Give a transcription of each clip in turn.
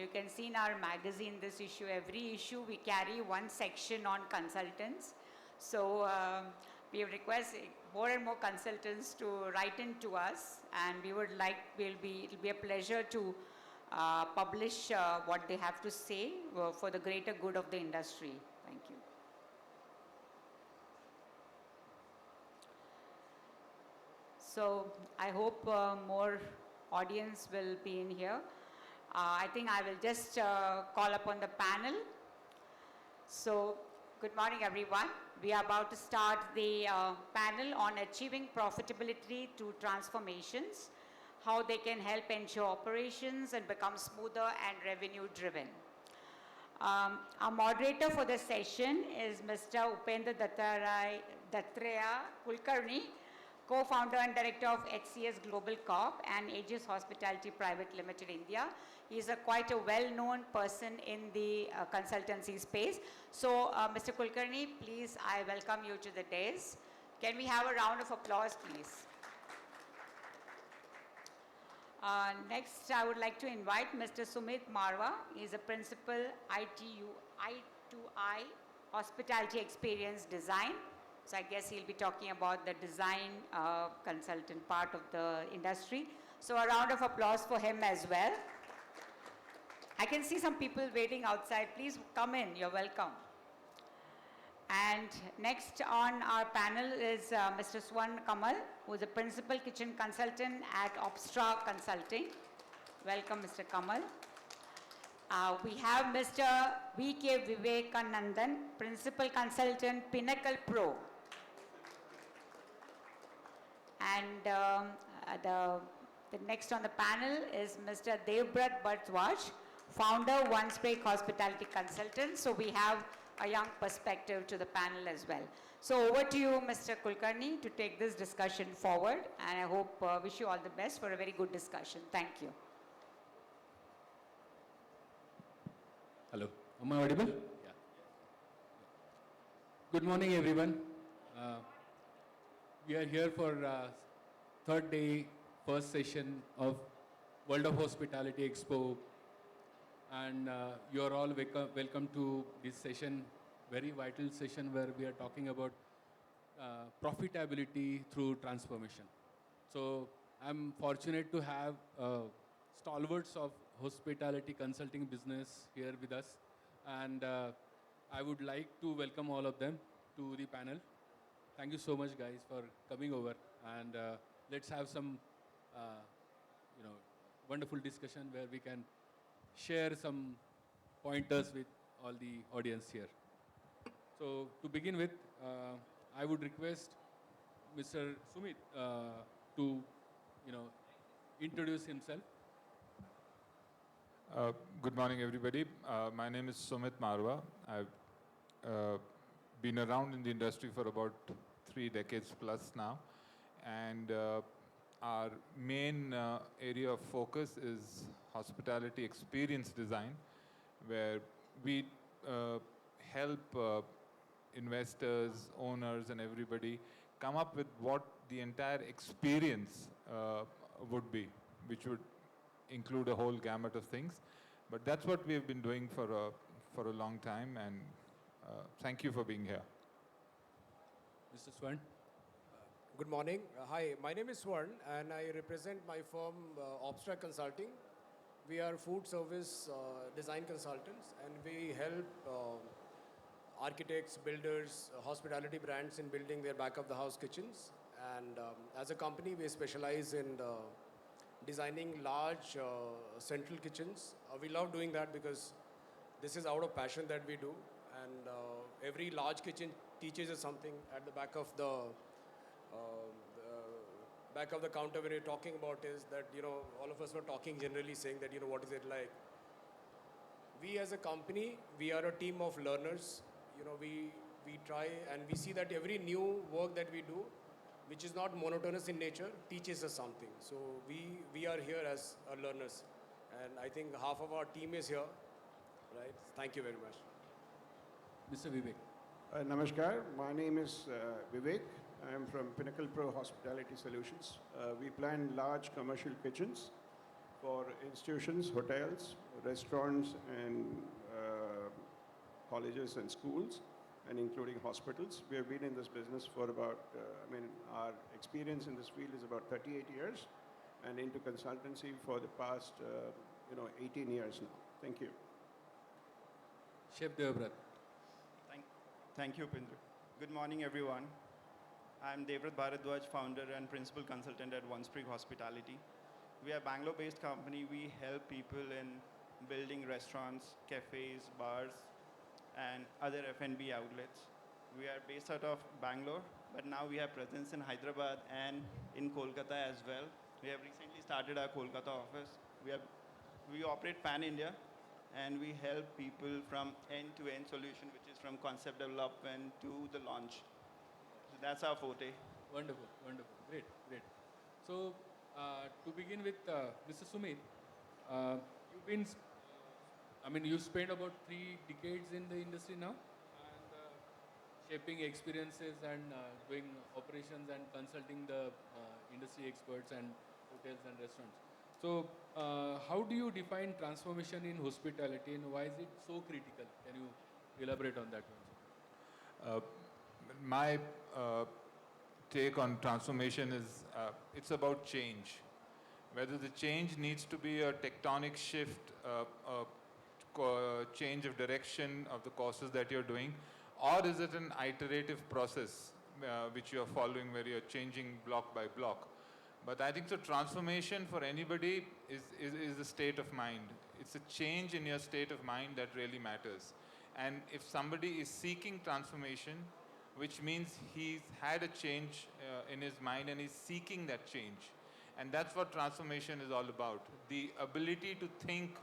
you can see in our magazine this issue, every issue we carry one section on consultants. So we request more and more consultants to write in to us, and we would like, it'll be a pleasure to publish what they have to say for the greater good of the industry. Thank you. So I hope more audience will be in here. I think I will just call upon the panel. So good morning, everyone. We are about to start the panel on achieving profitability through transformations, how they can help ensure operations and become smoother and revenue driven. Our moderator for the session is Mr. Upendra Dattreya Kulkarni, co-founder and director of HCS Global Corp and Aegis Hospitality Private Limited India. He is quite a well-known person in the consultancy space. So, Mr. Kulkarni, please, I welcome you to the dais. Can we have a round of applause, please? Next, I would like to invite Mr. Sumit Marwa. He is a principal I2I Hospitality Experience Design. So I guess he'll be talking about the design consultant part of the industry. So a round of applause for him as well. I can see some people waiting outside. Please come in, you're welcome. And next on our panel is Mr. Swarn Kamal, who is a principal kitchen consultant at Obstra Consulting. Welcome, Mr. Kamal. We have Mr. V.K. Vivekanandan, principal consultant, Pinnacle Pro. And the next on the panel is Mr. Devbrat Bharadwaj, founder, One Spray Hospitality Consultant. So we have a young perspective to the panel as well. So over to you, Mr. Kulkarni, to take this discussion forward. And I hope, wish you all the best for a very good discussion. Thank you. Hello, am I audible? Yeah. Good morning, everyone. We are here for third day, first session of World of Hospitality Expo. And you are all welcome to this session, very vital session where we are talking about profitability through transformation. So I'm fortunate to have stalwarts of hospitality consulting business here with us. And I would like to welcome all of them to the panel. Thank you so much, guys, for coming over. And let's have some wonderful discussion where we can share some pointers with all the audience here. So to begin with, I would request Mr. Sumit to introduce himself. Good morning, everybody. My name is Sumit Marwa. I've been around in the industry for about 3 decades plus now. And our main area of focus is hospitality experience design, where we help investors, owners, and everybody come up with what the entire experience would be, which would include a whole gamut of things. But that's what we've been doing for a long time, and thank you for being here. Mr. Swarn. Good morning. Hi, my name is Swarn, and I represent my firm, Obstra Consulting. We are food service design consultants, and we help architects, builders, hospitality brands in building their back-of-the-house kitchens. And as a company, we specialize in designing large central kitchens. We love doing that because this is out of passion that we do. And every large kitchen teaches us something. At the back of the counter when you're talking about is that, all of us were talking generally saying that, what is it like? We as a company, we are a team of learners. We try and we see that every new work that we do, which is not monotonous in nature, teaches us something. So we are here as learners. And I think half of our team is here, right? Thank you very much. Mr. Vivek. Namaskar, my name is Vivek. I am from Pinnacle Pro Hospitality Solutions. We plan large commercial kitchens for institutions, hotels, restaurants, and colleges and schools, and including hospitals. We have been in this business for about, our experience in this field is about 38 years, and into consultancy for the past, 18 years now. Thank you. Chef Devbrat. Thank you, Pindra. Good morning, everyone. I'm Devrat Bharadwaj, founder and principal consultant at OneSpring Hospitality. We are a Bangalore-based company. We help people in building restaurants, cafes, bars, and other FnB outlets. We are based out of Bangalore, but now we have presence in Hyderabad and in Kolkata as well. We have recently started our Kolkata office. We operate pan-India, and we help people from end-to-end solution, which is from concept development to the launch. So that's our forte. Wonderful, wonderful. Great, great. So, to begin with, Mr. Sumit, you've been, you spent about 3 decades in the industry now, and shaping experiences and doing operations and consulting the industry experts and hotels and restaurants. So, how do you define transformation in hospitality, and why is it so critical? Can you elaborate on that one? My take on transformation is it's about change. Whether the change needs to be a tectonic shift, change of direction of the courses that you're doing, or is it an iterative process which you're following where you're changing block by block. But I think so transformation for anybody is a state of mind. It's a change in your state of mind that really matters. And if somebody is seeking transformation, which means he's had a change in his mind and he's seeking that change. And that's what transformation is all about. The ability to think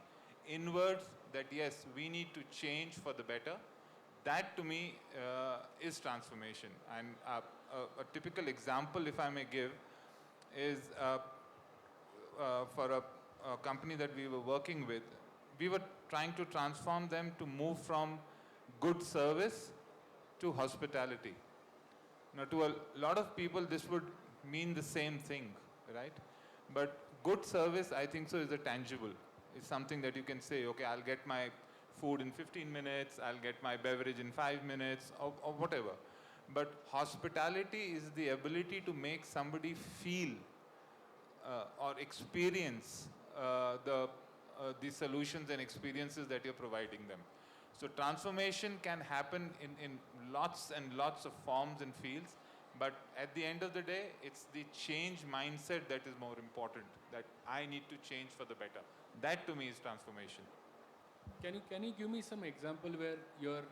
inwards that yes, we need to change for the better. That to me is transformation. And a typical example, if I may give, is for a company that we were working with, we were trying to transform them to move from good service to hospitality. Now, to a lot of people, this would mean the same thing, right? But good service, I think so, is a tangible. It's something that you can say, okay, I'll get my food in 15 minutes, I'll get my beverage in 5 minutes, or whatever. But hospitality is the ability to make somebody feel or experience the solutions and experiences that you're providing them. So transformation can happen in lots and lots of forms and fields, but at the end of the day, it's the change mindset that is more important, that I need to change for the better. That to me is transformation. Can you give me some example where your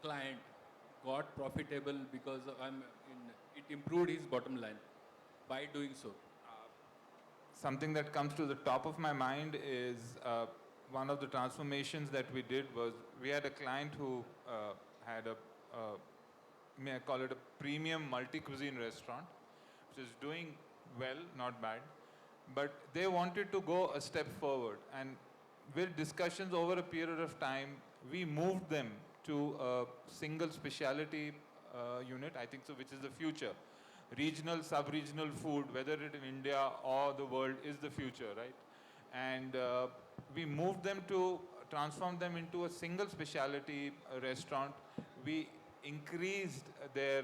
client got profitable because it improved his bottom line by doing so? Something that comes to the top of my mind is one of the transformations that we did was we had a client who had may I call it a premium multi-cuisine restaurant, which is doing well, not bad, but they wanted to go a step forward, and with discussions over a period of time, we moved them to a single specialty unit, I think so, which is the future. Regional, sub-regional food, whether it in India or the world, is the future, right? And we moved them to transform them into a single specialty restaurant. We increased their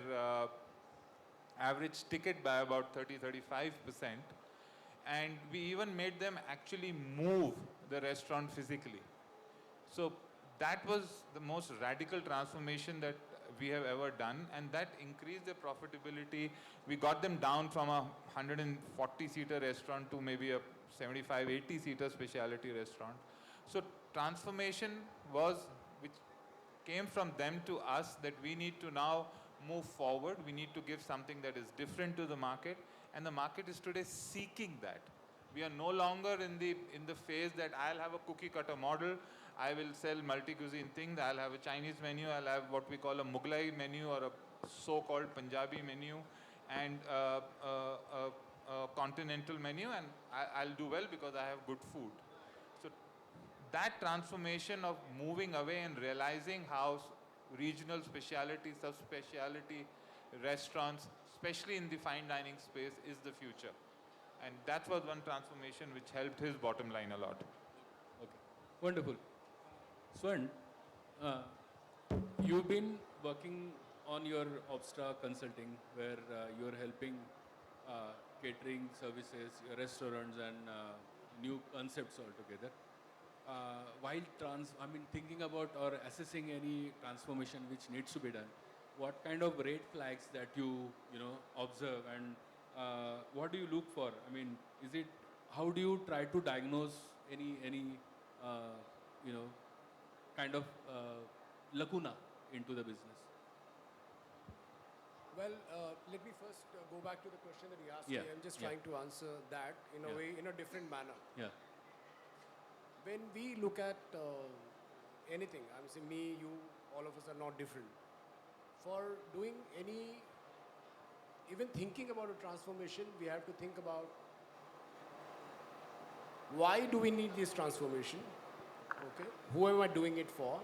average ticket by about 30-35%. And we even made them actually move the restaurant physically. So that was the most radical transformation that we have ever done, and that increased their profitability. We got them down from a 140-seater restaurant to maybe a 75, 80-seater specialty restaurant. So transformation was, which came from them to us, that we need to now move forward. We need to give something that is different to the market, and the market is today seeking that. We are no longer in the phase that I'll have a cookie cutter model, I will sell multi-cuisine things, I'll have a Chinese menu, I'll have what we call a Mughlai menu or a so-called Punjabi menu, and a continental menu, and I'll do well because I have good food. So that transformation of moving away and realizing how regional specialty, sub-specialty restaurants, especially in the fine dining space, is the future. And that was one transformation which helped his bottom line a lot. Okay, wonderful. Swan, uh, you've been working on your Obstra consulting, where you're helping catering services, your restaurants, and new concepts altogether. Thinking about or assessing any transformation which needs to be done, what kind of red flags that you know observe, and what do you look for? I mean, is it how do you try to diagnose any uh, you know kind of lacuna into the business? Well, let me first go back to the question that he asked Yeah, me. I'm just yeah. trying to answer that in a Yeah. way, in a different manner. Yeah. When we look at anything, I'm saying me, you, all of us are not different. For doing any, even thinking about a transformation, we have to think about why do we need this transformation? Okay, who am I doing it for?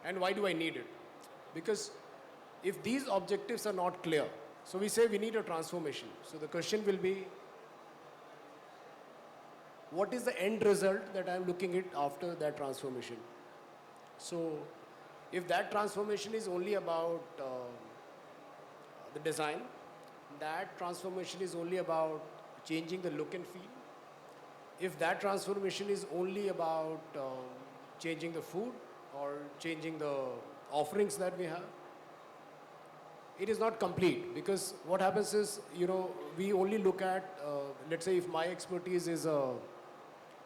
And why do I need it? Because if these objectives are not clear, so we say we need a transformation. So the question will be, what is the end result that I'm looking at after that transformation? So if that transformation is only about the design, that transformation is only about changing the look and feel, if that transformation is only about changing the food or changing the offerings that we have, it is not complete, because what happens is, we only look at, let's say if my expertise is a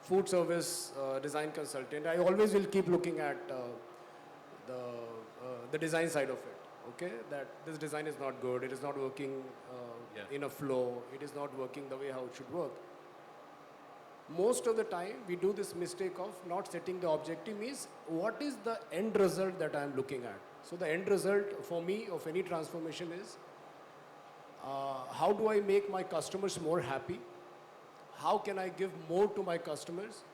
food service design consultant, I always will keep looking at the design side of it, okay? That this design is not good, it is not working Yeah. in a flow, it is not working the way how it should work. Most of the time, we do this mistake of not setting the objective, means what is the end result that I am looking at. So the end result for me of any transformation is, how do I make my customers more happy? How can I give more to my customers?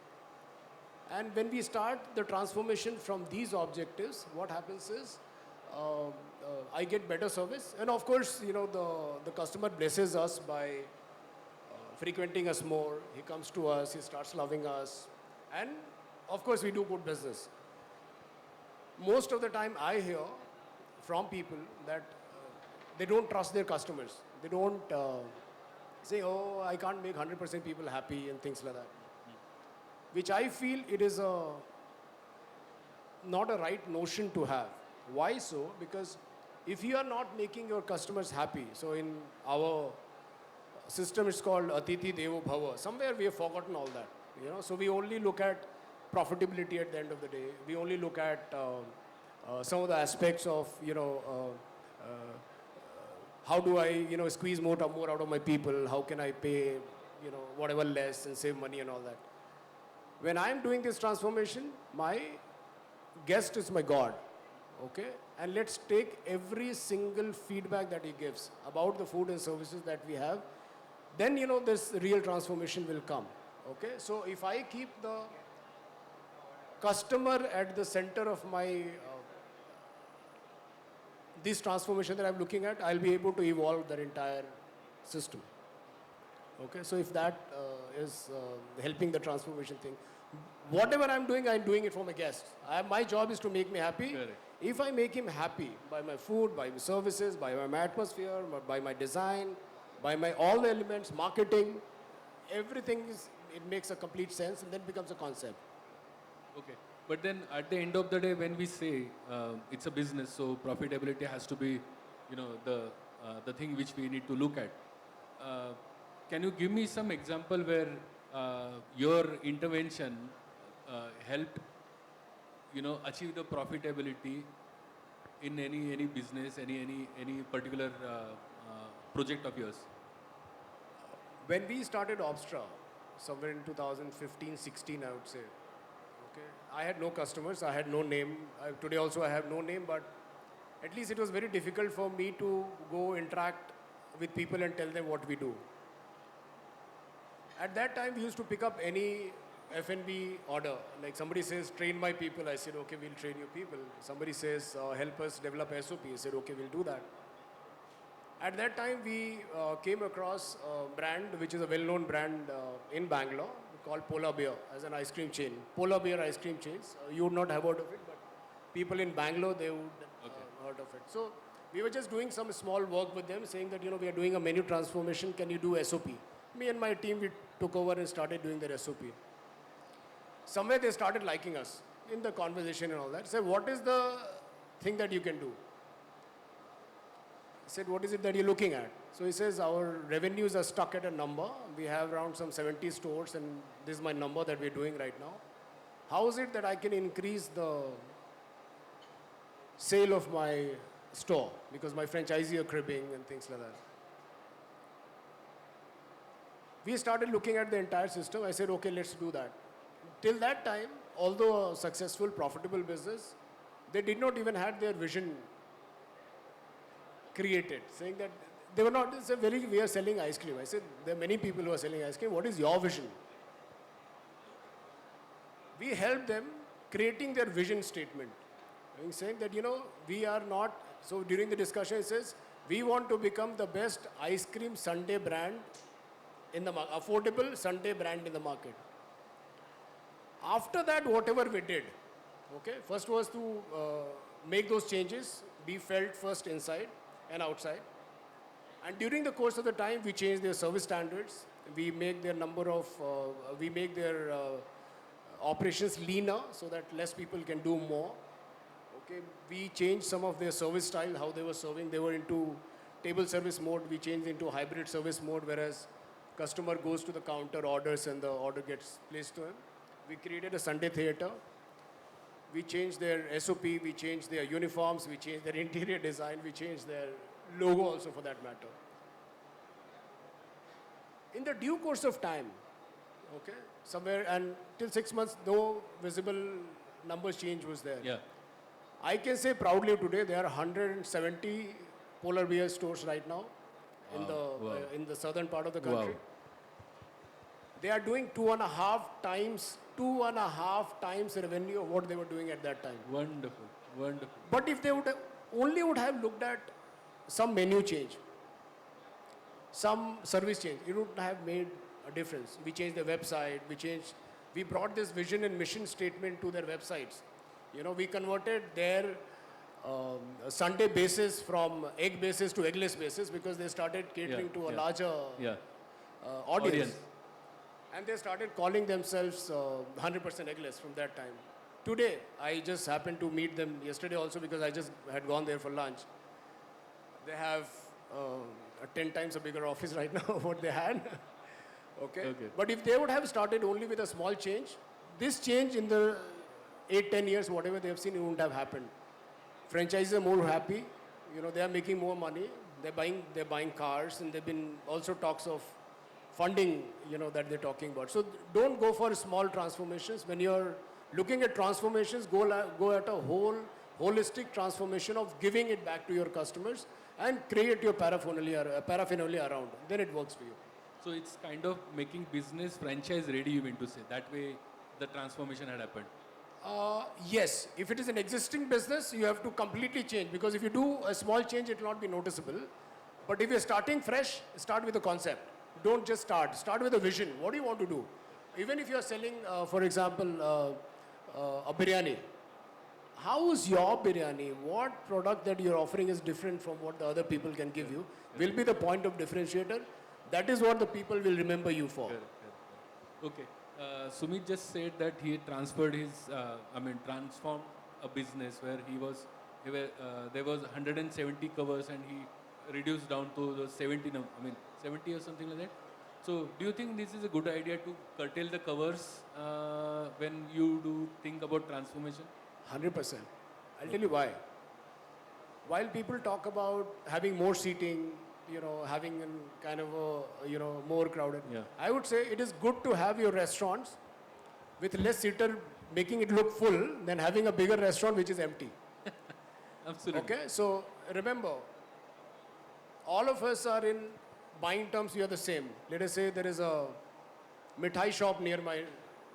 And when we start the transformation from these objectives, what happens is, I get better service. And of course, the customer blesses us by frequenting us more. He comes to us, he starts loving us. And of course, we do good business. Most of the time, I hear from people that they don't trust their customers. They don't say, oh, I can't make 100% people happy and things like that. Which I feel it is not a right notion to have. Why so? Because if you are not making your customers happy, so in our system it's called Atithi Devo Bhava. Somewhere we have forgotten all that. So we only look at profitability at the end of the day. We only look at some of the aspects of, how do I, squeeze more out of my people? How can I pay, whatever less and save money and all that? When I'm doing this transformation, my guest is my God, okay? And let's take every single feedback that he gives about the food and services that we have. Then, this real transformation will come, okay? So if I keep the customer at the center of my this transformation that I'm looking at, I'll be able to evolve that entire system. Okay, so if that is helping the transformation thing, whatever I'm doing it for my guests. My job is to make me happy. Correct. If I make him happy by my food, by my services, by my atmosphere, by my design, by my all the elements, marketing, everything it makes a complete sense and then becomes a concept. Okay. But then at the end of the day, when we say it's a business, so profitability has to be, the thing which we need to look at. Can you give me some example where your intervention helped, achieve the profitability in any business, any particular project of yours? When we started Obstra, somewhere in 2015-16, I would say, okay, I had no customers, I had no name. Today also I have no name, but at least it was very difficult for me to go interact with people and tell them what we do. At that time, we used to pick up any FnB order. Like somebody says, train my people. I said, okay, we'll train your people. Somebody says, help us develop SOP. I said, okay, we'll do that. At that time, we came across a brand which is a well-known brand in Bangalore called Polar Bear as an ice cream chain. Polar Bear ice cream chains. You would not have heard of it, but people in Bangalore, they would heard of it. So we were just doing some small work with them, saying that, we are doing a menu transformation. Can you do SOP? Me and my team, we took over and started doing their SOP. Somewhere they started liking us in the conversation and all that. Said, what is the thing that you can do? I said, what is it that you're looking at? So he says, our revenues are stuck at a number. We have around some 70 stores, and this is my number that we're doing right now. How is it that I can increase the sale of my store? Because my franchisee are cribbing and things like that. We started looking at the entire system. I said, okay, let's do that. Till that time, although a successful, profitable business, they did not even have their vision created, saying that they were not, we are selling ice cream. I said, there are many people who are selling ice cream. What is your vision? We helped them creating their vision statement. Saying that, we are not, so during the discussion it says, we want to become the best ice cream sundae brand in the market, affordable sundae brand in the market. After that, whatever we did, okay, first was to make those changes, be felt first inside and outside. And during the course of the time, we changed their service standards. We make their operations leaner so that less people can do more. Okay, we changed some of their service style, how they were serving. They were into table service mode. We changed into hybrid service mode, whereas customer goes to the counter, orders, and the order gets placed to him. We created a Sunday theater. We changed their SOP, we changed their uniforms, we changed their interior design, we changed their logo also for that matter. In the due course of time, okay, somewhere, and till 6 months, no visible numbers change was there. Yeah. I can say proudly today, there are 170 Polar Bear stores right now in the southern part of the country. Wow. They are doing 2.5 times revenue of what they were doing at that time. Wonderful, wonderful. But if they would have looked at some menu change, some service change, it would have made a difference. We changed the website, we brought this vision and mission statement to their websites. We converted their Sunday basis from egg basis to eggless basis because they started catering to a larger audience. And they started calling themselves 100% eggless from that time. Today, I just happened to meet them yesterday also because I just had gone there for lunch. They have 10 times a bigger office right now what they had. Okay. But if they would have started only with a small change, this change in the 8-10 years, whatever they have seen, it wouldn't have happened. Franchisees are more happy. They are making more money. They're buying cars, and there've been also talks of funding, that they're talking about. So don't go for small transformations. When you're looking at transformations, go at a holistic transformation of giving it back to your customers and create your paraphernalia around. Then it works for you. So it's kind of making business franchise ready, you mean to say. That way the transformation had happened. Yes. If it is an existing business, you have to completely change. Because if you do a small change, it will not be noticeable. But if you're starting fresh, start with a concept. Don't just start. Start with a vision. What do you want to do? Even if you're selling, for example, a biryani. How is your biryani? What product that you're offering is different from what the other people can give you? Will be the point of differentiator. That is what the people will remember you for. Okay. Sumit just said that he transferred transformed a business where there was 170 covers and he reduced down to the 70 or something like that. So do you think this is a good idea to curtail the covers when you do think about transformation? 100%. I'll tell you why. While people talk about having more seating, having kind of more crowded, I would say it is good to have your restaurants with less seater, making it look full, than having a bigger restaurant which is empty. Absolutely. Okay, so remember, all of us are in buying terms, we are the same. Let us say there is a mithai shop near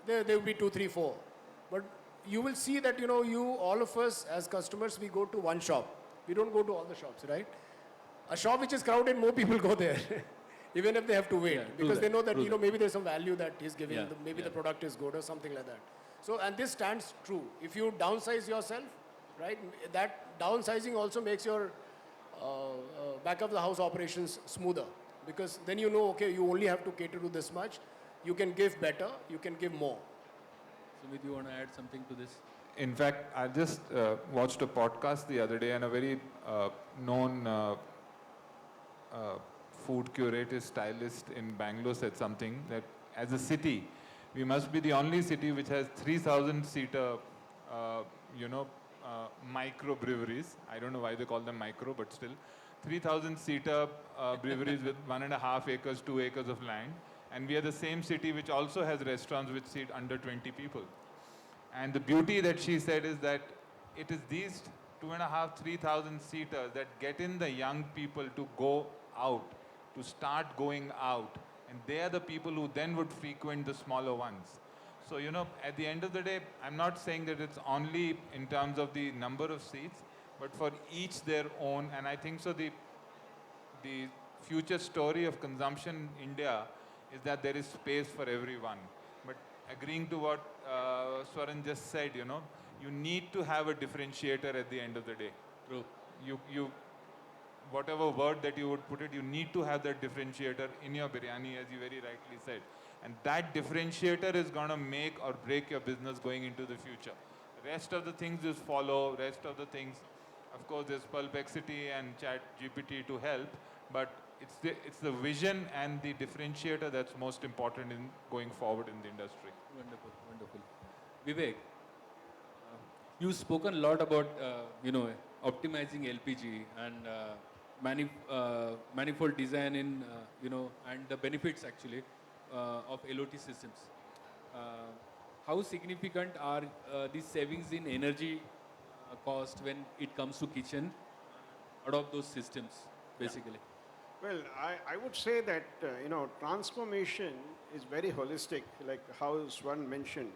there will be 2, 3, 4. But you will see that, all of us as customers, we go to one shop. We don't go to all the shops, right? A shop which is crowded, more people go there, even if they have to wait, Yeah, because they know that, true that. maybe there's some value that he's giving, Yeah, maybe yeah. the product is good or something like that. So, and this stands true. If you downsize yourself, right, that downsizing also makes your back of the house operations smoother, because then you know, okay, you only have to cater to this much. You can give better, you can give more. Sumit, you want to add something to this? In fact, I just watched a podcast the other day, and a very known food curator stylist in Bangalore said something that as a city, we must be the only city which has 3,000-seater, micro breweries. I don't know why they call them micro, but still, 3,000-seater breweries with 1.5 acres, 2 acres of land. And we are the same city which also has restaurants which seat under 20 people. And the beauty that she said is that it is these 2.5, 3,000 seaters that get in the young people to go out, to start going out. And they are the people who then would frequent the smaller ones. So, at the end of the day, I'm not saying that it's only in terms of the number of seats, but for each their own. And I think so the future story of consumption in India is that there is space for everyone. But agreeing to what Swaran just said, you need to have a differentiator at the end of the day. True. You whatever word that you would put it, you need to have that differentiator in your biryani, as you very rightly said. And that differentiator is going to make or break your business going into the future. Rest of the things just follow, rest of the things, of course, there's Perplexity and Chat GPT to help, but it's the vision and the differentiator that's most important in going forward in the industry. Wonderful, wonderful. Vivek, you've spoken a lot about, optimizing LPG and manifold design in, and the benefits actually of LOT systems. How significant are these savings in energy cost when it comes to kitchen out of those systems, basically? Well, I would say that, transformation is very holistic, like how Swan mentioned.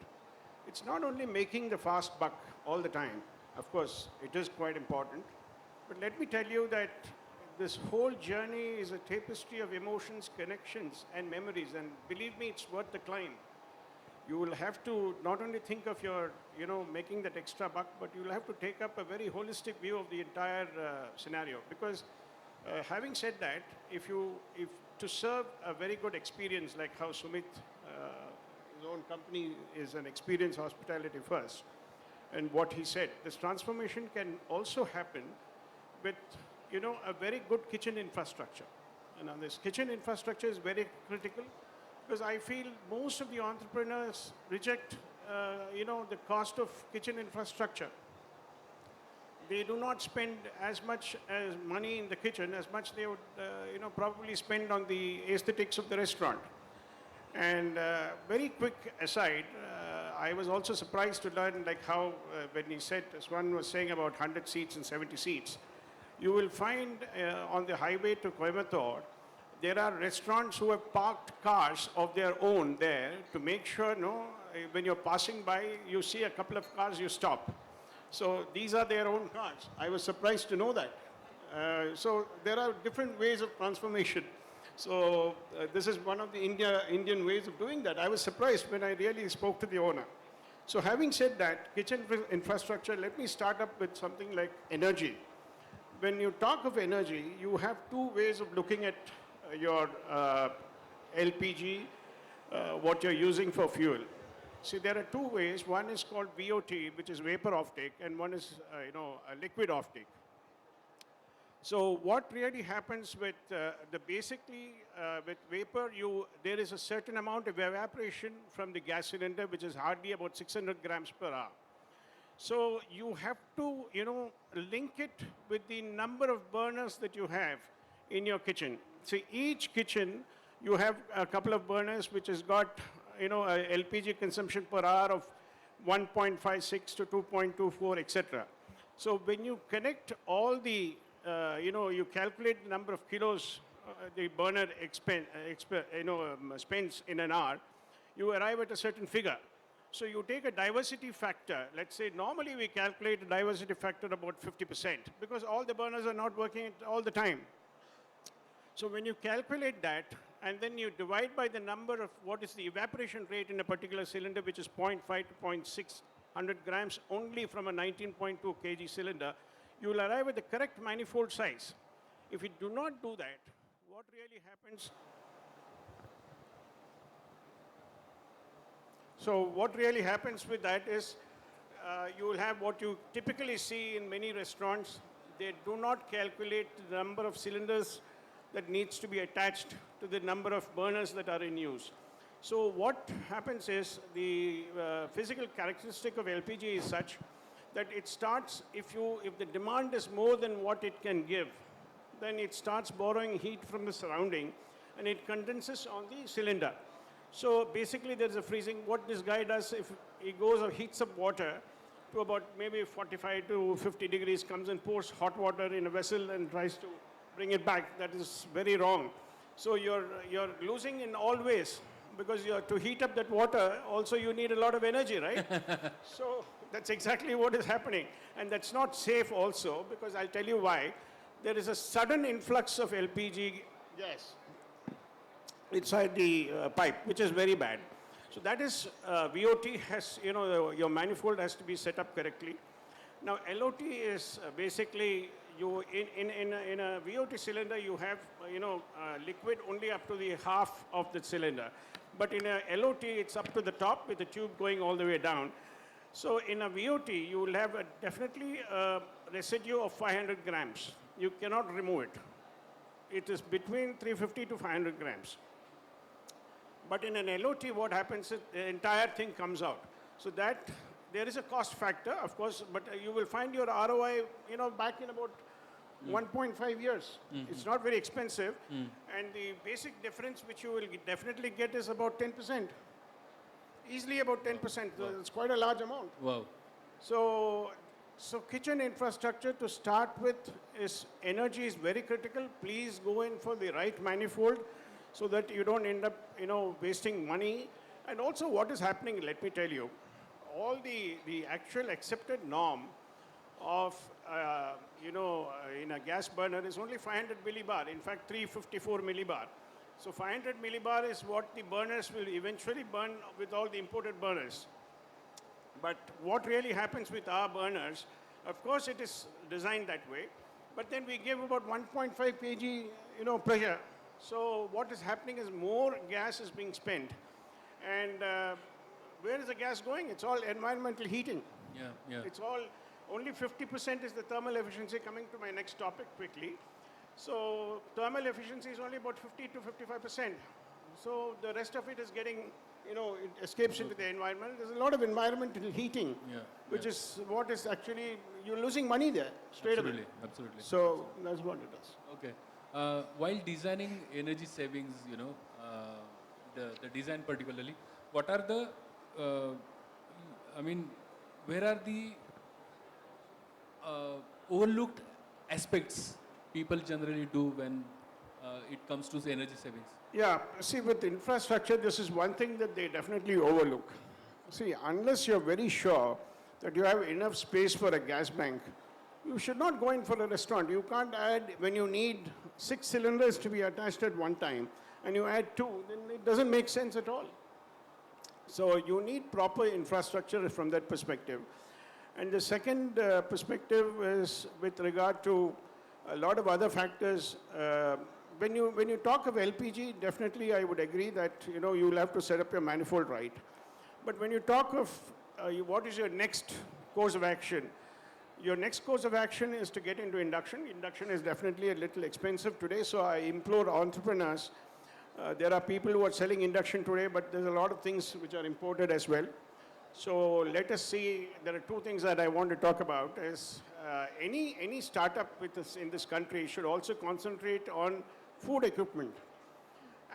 It's not only making the fast buck all the time. Of course, it is quite important. But let me tell you that this whole journey is a tapestry of emotions, connections, and memories. And believe me, it's worth the climb. You will have to not only think of your, making that extra buck, but you will have to take up a very holistic view of the entire scenario. Because having said that, if to serve a very good experience, like how Sumit, his own company is an experience hospitality first, and what he said, this transformation can also happen with, a very good kitchen infrastructure. And now this kitchen infrastructure is very critical, because I feel most of the entrepreneurs reject, the cost of kitchen infrastructure. They do not spend as much as money in the kitchen as much they would, probably spend on the aesthetics of the restaurant. And very quick aside, I was also surprised to learn like how when he said, as one was saying about 100 seats and 70 seats, you will find on the highway to Coimbatore, there are restaurants who have parked cars of their own there to make sure, when you're passing by, you see a couple of cars, you stop. So these are their own cars. I was surprised to know that. So there are different ways of transformation. So this is one of the Indian ways of doing that. I was surprised when I really spoke to the owner. So having said that, kitchen infrastructure, let me start up with something like energy. When you talk of energy, you have two ways of looking at your LPG, what you're using for fuel. See, there are two ways. One is called VOT, which is vapor offtake, and one is, a liquid offtake. So what really happens with with vapor, there is a certain amount of evaporation from the gas cylinder, which is hardly about 600 grams per hour. So you have to, link it with the number of burners that you have in your kitchen. See, each kitchen, you have a couple of burners which has got, a LPG consumption per hour of 1.56 to 2.24, etc. So when you connect all the, you calculate the number of kilos the burner spends in an hour, you arrive at a certain figure. So you take a diversity factor. Let's say normally we calculate a diversity factor about 50%, because all the burners are not working all the time. So when you calculate that, and then you divide by the number of what is the evaporation rate in a particular cylinder, which is 0.5 to 0.600 grams only from a 19.2 kg cylinder, you will arrive at the correct manifold size. If you do not do that, what really happens? So what really happens with that is you will have what you typically see in many restaurants. They do not calculate the number of cylinders that needs to be attached to the number of burners that are in use. So what happens is the physical characteristic of LPG is such that it starts, if the demand is more than what it can give, then it starts borrowing heat from the surrounding and it condenses on the cylinder. So basically there's a freezing. What this guy does, if he goes or heats up water to about maybe 45 to 50 degrees, comes and pours hot water in a vessel and tries to bring it back, that is very wrong. So you're losing in all ways, because to heat up that water, also you need a lot of energy, right? So that's exactly what is happening. And that's not safe also, because I'll tell you why. There is a sudden influx of LPG gas inside the pipe, which is very bad. So that is, VOT has, your manifold has to be set up correctly. Now, LOT is basically, in a VOT cylinder, you have, liquid only up to the half of the cylinder. But in a LOT, it's up to the top with the tube going all the way down. So in a VOT, you will have definitely a residue of 500 grams. You cannot remove it. It is between 350 to 500 grams. But in an LOT, what happens is the entire thing comes out. So that, there is a cost factor, of course, but you will find your ROI, back in about 1.5 years. It's not very expensive. And the basic difference which you will definitely get is about 10%. Easily about 10%. Wow. It's quite a large amount. Wow. So kitchen infrastructure to start with is energy is very critical. Please go in for the right manifold so that you don't end up, wasting money. And also what is happening, let me tell you, all the actual accepted norm of, in a gas burner is only 500 millibar. In fact, 354 millibar. So 500 millibar is what the burners will eventually burn with all the imported burners. But what really happens with our burners, of course it is designed that way, but then we give about 1.5 kg, pressure. So what is happening is more gas is being spent. And where is the gas going? It's all environmental heating. Yeah. It's all, only 50% is the thermal efficiency. Coming to my next topic quickly. So thermal efficiency is only about 50 to 55%. So the rest of it is getting, it escapes into the environment. There's a lot of environmental heating, which is what is actually, you're losing money there straight away. Absolutely. So that's what it does. Okay. While designing energy savings, the design particularly, what are the, where are the overlooked aspects people generally do when it comes to energy savings? Yeah, see, with infrastructure, this is one thing that they definitely overlook. See, unless you're very sure that you have enough space for a gas bank, you should not go in for a restaurant. You can't add, when you need 6 cylinders to be attached at one time, and you add 2, then it doesn't make sense at all. So you need proper infrastructure from that perspective. And the second perspective is with regard to a lot of other factors. When you talk of LPG, definitely I would agree that you'll have to set up your manifold right. But when you talk of what is your next course of action, your next course of action is to get into induction. Induction is definitely a little expensive today, so I implore entrepreneurs. There are people who are selling induction today, but there's a lot of things which are imported as well. So let us see, there are 2 things that I want to talk about. Is any startup in this country should also concentrate on food equipment.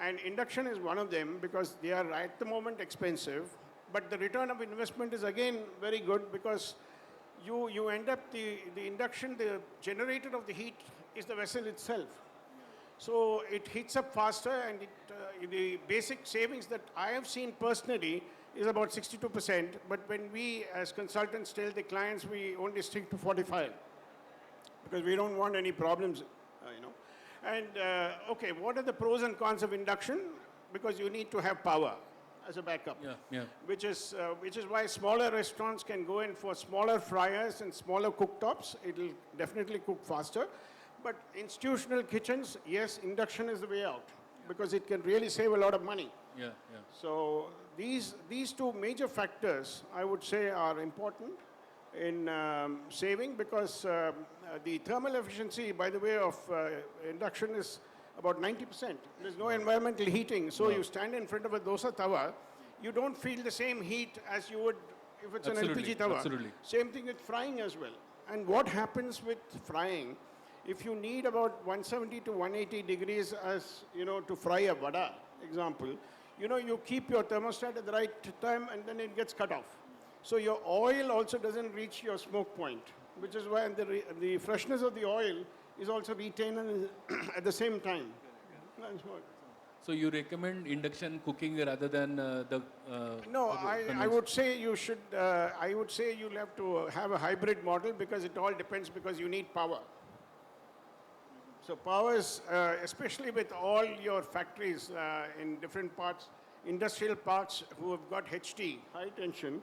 And induction is one of them, because they are at the moment expensive, but the return of investment is again very good, because you end up, the induction, the generator of the heat is the vessel itself. So it heats up faster, and the basic savings that I have seen personally is about 62%, but when we as consultants tell the clients, we only stick to 45, because we don't want any problems, And okay, what are the pros and cons of induction? Because you need to have power as a backup. Which is why smaller restaurants can go in for smaller fryers and smaller cooktops. It'll definitely cook faster. But institutional kitchens, yes, induction is the way out because it can really save a lot of money. So these two major factors, I would say, are important in saving because the thermal efficiency, by the way, of induction is about 90%. There's no environmental heating. So you stand in front of a dosa tawa, you don't feel the same heat as you would if it's an LPG tawa. Same thing with frying as well. And what happens with frying, if you need about 170 to 180 degrees as, to fry a vada, example, you keep your thermostat at the right time and then it gets cut off. So your oil also doesn't reach your smoke point, which is why the freshness of the oil is also retained at the same time. So you recommend induction cooking rather than No, I would say you should, I would say you'll have to have a hybrid model because it all depends because you need power. So power is, especially with all your factories in different parts, industrial parks who have got HT, high tension,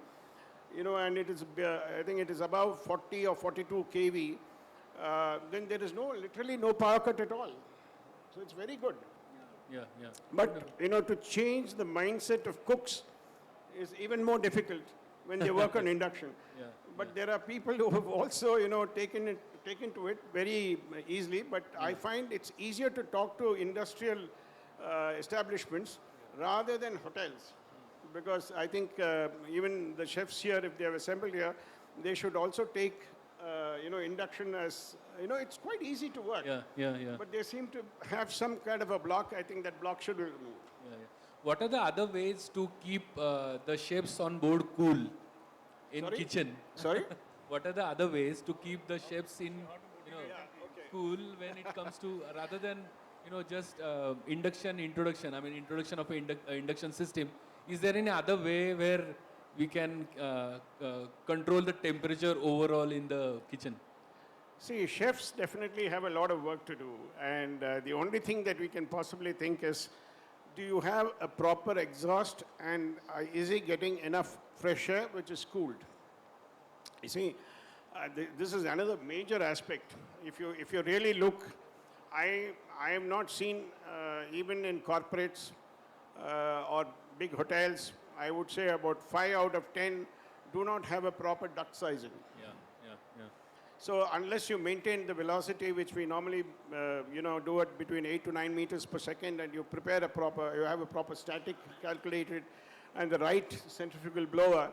and it is, I think it is above 40 or 42 kV, then there is literally no power cut at all. So it's very good. But, to change the mindset of cooks is even more difficult when they work on induction. But there are people who have also, taken to it very easily. But I find it's easier to talk to industrial establishments rather than hotels. Because I think even the chefs here, if they have assembled here, they should also take, induction as, it's quite easy to work. But they seem to have some kind of a block. I think that block should be removed. What are the other ways to keep the chefs on board cool in kitchen? Sorry? What are the other ways to keep the chefs in, cool when it comes to, rather than, just introduction, introduction of an induction system. Is there any other way where we can control the temperature overall in the kitchen? See, chefs definitely have a lot of work to do. And the only thing that we can possibly think is, do you have a proper exhaust and is he getting enough fresh air which is cooled? You see, this is another major aspect. If you really look, I have not seen even in corporates or big hotels, I would say about 5 out of 10 do not have a proper duct sizing. So unless you maintain the velocity, which we normally, do it between 8 to 9 meters per second, and you have a proper static calculated, and the right centrifugal blower,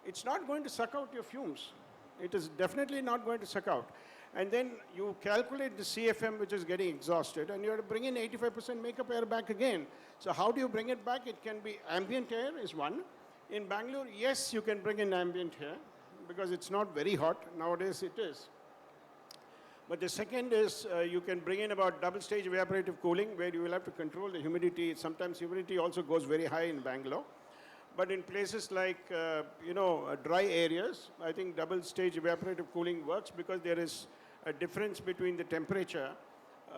it's not going to suck out your fumes. It is definitely not going to suck out. And then you calculate the CFM, which is getting exhausted, and you have to bring in 85% makeup air back again. So how do you bring it back? It can be ambient air is one. In Bangalore, yes, you can bring in ambient air because it's not very hot. Nowadays it is. But the second is you can bring in about double-stage evaporative cooling where you will have to control the humidity. Sometimes humidity also goes very high in Bangalore. But in places like, dry areas, I think double-stage evaporative cooling works because there is a difference between the temperature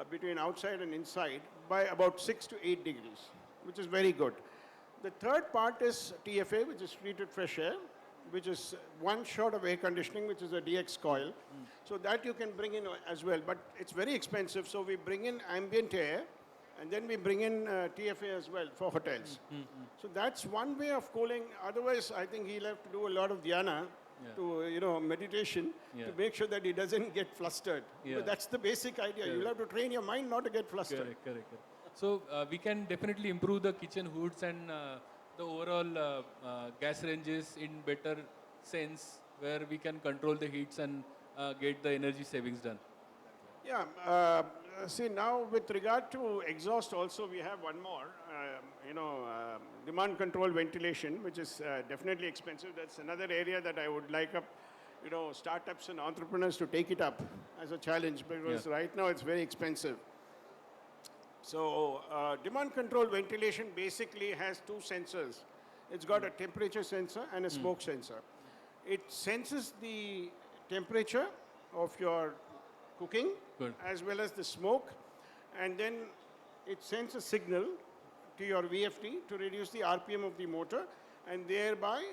between outside and inside by about 6 to 8 degrees, which is very good. The third part is TFA, which is treated fresh air, which is one shot of air conditioning, which is a DX coil. So that you can bring in as well, but it's very expensive. So we bring in ambient air, and then we bring in TFA as well for hotels. So that's one way of cooling. Otherwise, I think he'll have to do a lot of dhyana, to, meditation, to make sure that he doesn't get flustered. But that's the basic idea. You'll have to train your mind not to get flustered. Correct. So we can definitely improve the kitchen hoods and the overall gas ranges in better sense, where we can control the heats and get the energy savings done. See, now with regard to exhaust also, we have one more, demand control ventilation, which is definitely expensive. That's another area that I would like startups and entrepreneurs to take it up as a challenge because right now it's very expensive. So demand control ventilation basically has two sensors. It's got a temperature sensor and a smoke sensor. It senses the temperature of your cooking as well as the smoke, and then it sends a signal to your VFD to reduce the RPM of the motor, and thereby,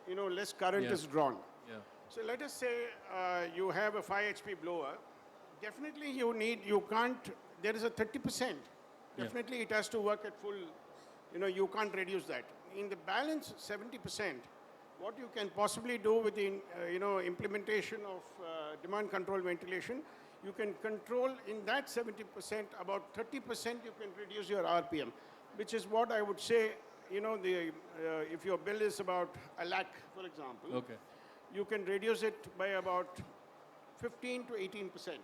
less current is drawn. Yeah. So let us say you have a 5 HP blower. Definitely you can't, there is a 30%. Definitely it has to work at full, you can't reduce that. In the balance 70%, what you can possibly do with the, implementation of demand control ventilation, you can control in that 70%, about 30% you can reduce your RPM, which is what I would say, if your bill is about a lakh, for example, Okay. you can reduce it by about 15 to 18%.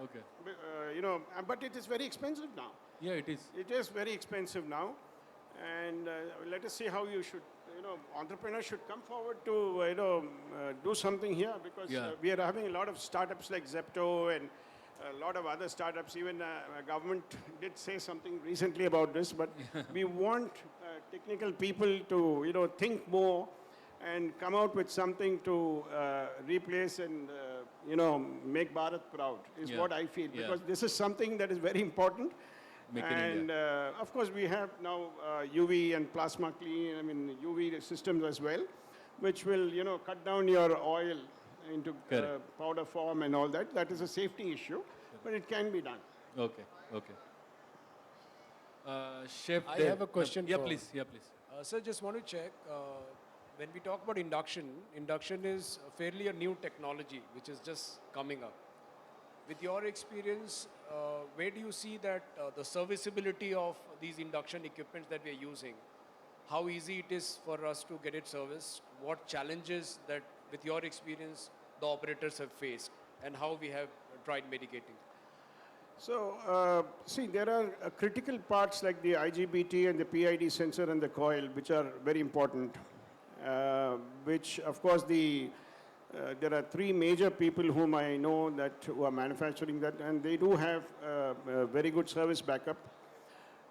Okay. But it is very expensive now. Yeah, it is. It is very expensive now. And let us see how you should, entrepreneurs should come forward to, do something here, because we are having a lot of startups like Zepto and a lot of other startups. Even government did say something recently about this, but we want technical people to, think more and come out with something to replace and, make Bharat proud, is what I feel. Because this is something that is very important. And of course, we have now UV and plasma clean, UV systems as well, which will, cut down your oil into powder form and all that. That is a safety issue, but it can be done. Okay, okay. Chef, I have a question. Yeah, please. Yeah, please. Sir, just want to check, when we talk about induction is fairly a new technology which is just coming up. With your experience, where do you see that the serviceability of these induction equipments that we are using, how easy it is for us to get it serviced, what challenges that with your experience the operators have faced, and how we have tried mitigating? So, see, there are critical parts like the IGBT and the PID sensor and the coil, which are very important, which, of course, there are 3 major people whom I know who are manufacturing that, and they do have very good service backup.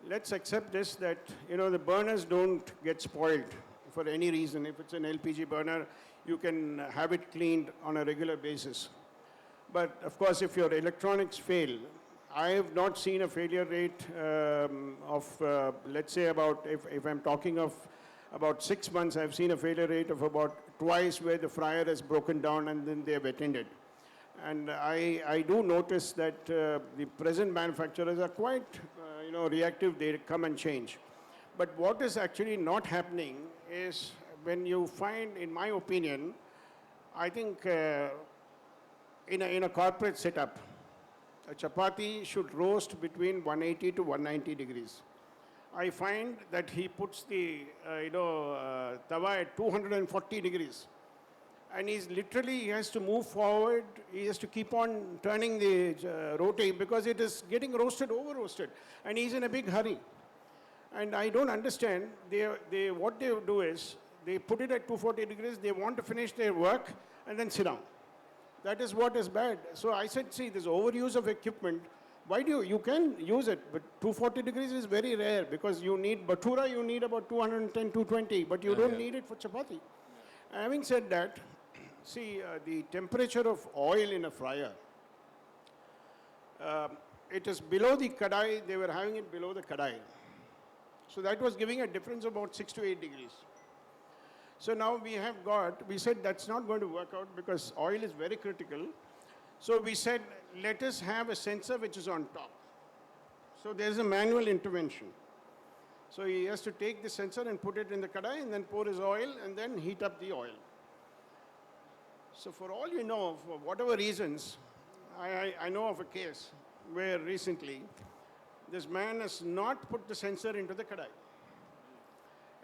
Let's accept this, that, the burners don't get spoiled for any reason. If it's an LPG burner, you can have it cleaned on a regular basis. But, of course, if your electronics fail, I have not seen a failure rate of, let's say, if I'm talking of about 6 months, I've seen a failure rate of about twice where the fryer has broken down and then they have attended. And I do notice that the present manufacturers are quite, reactive. They come and change. But what is actually not happening is when you find, in my opinion, I think in a corporate setup, a chapati should roast between 180 to 190 degrees. I find that he puts the, tawa at 240 degrees. And he has to move forward. He has to keep on turning the roti because it is getting roasted, over-roasted. And he's in a big hurry. And I don't understand. What they do is, they put it at 240 degrees, they want to finish their work, and then sit down. That is what is bad. So I said, see, this overuse of equipment, why do you can use it, but 240 degrees is very rare because you need bhatura, you need about 210, 220, but you don't need it for chapati. Having said that, see, the temperature of oil in a fryer, it is below the kadai, they were having it below the kadai. So that was giving a difference of about 6 to 8 degrees. So now we said that's not going to work out because oil is very critical. So we said, let us have a sensor which is on top. So there's a manual intervention. So he has to take the sensor and put it in the kadai and then pour his oil and then heat up the oil. So for all you know, for whatever reasons, I know of a case where recently this man has not put the sensor into the kadai.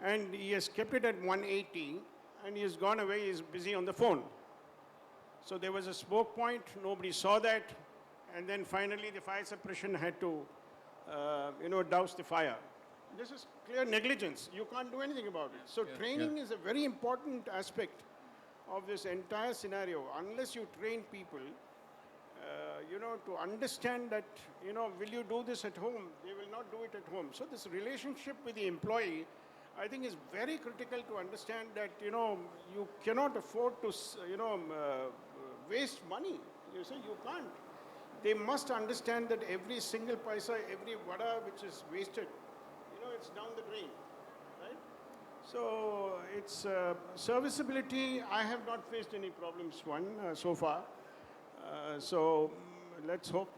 And he has kept it at 180 and he has gone away, he is busy on the phone. So there was a smoke point, nobody saw that, and then finally the fire suppression had to, douse the fire. This is clear negligence. You can't do anything about it. So training is a very important aspect of this entire scenario. Unless you train people, to understand that, will you do this at home? They will not do it at home. So this relationship with the employee, I think is very critical to understand that, you cannot afford to, waste money. You say you can't. they must understand that every single paisa, every vada which is wasted, it's down the drain, right? So it's serviceability. I have not faced any problems, so far. Let's hope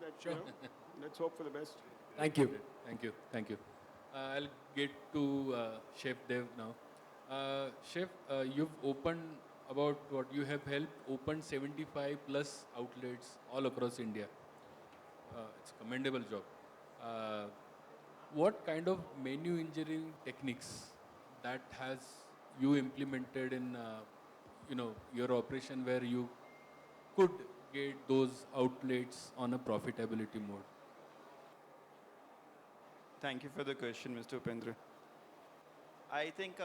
that, let's hope for the best. Thank you. Thank you. Thank you. I'll get to Chef Dev now. Chef, you've opened about what you have helped open 75 plus outlets all across India. It's a commendable job. What kind of menu engineering techniques that has you implemented in your operation where you could get those outlets on a profitability mode? Thank you for the question, Mr. Upendra. I think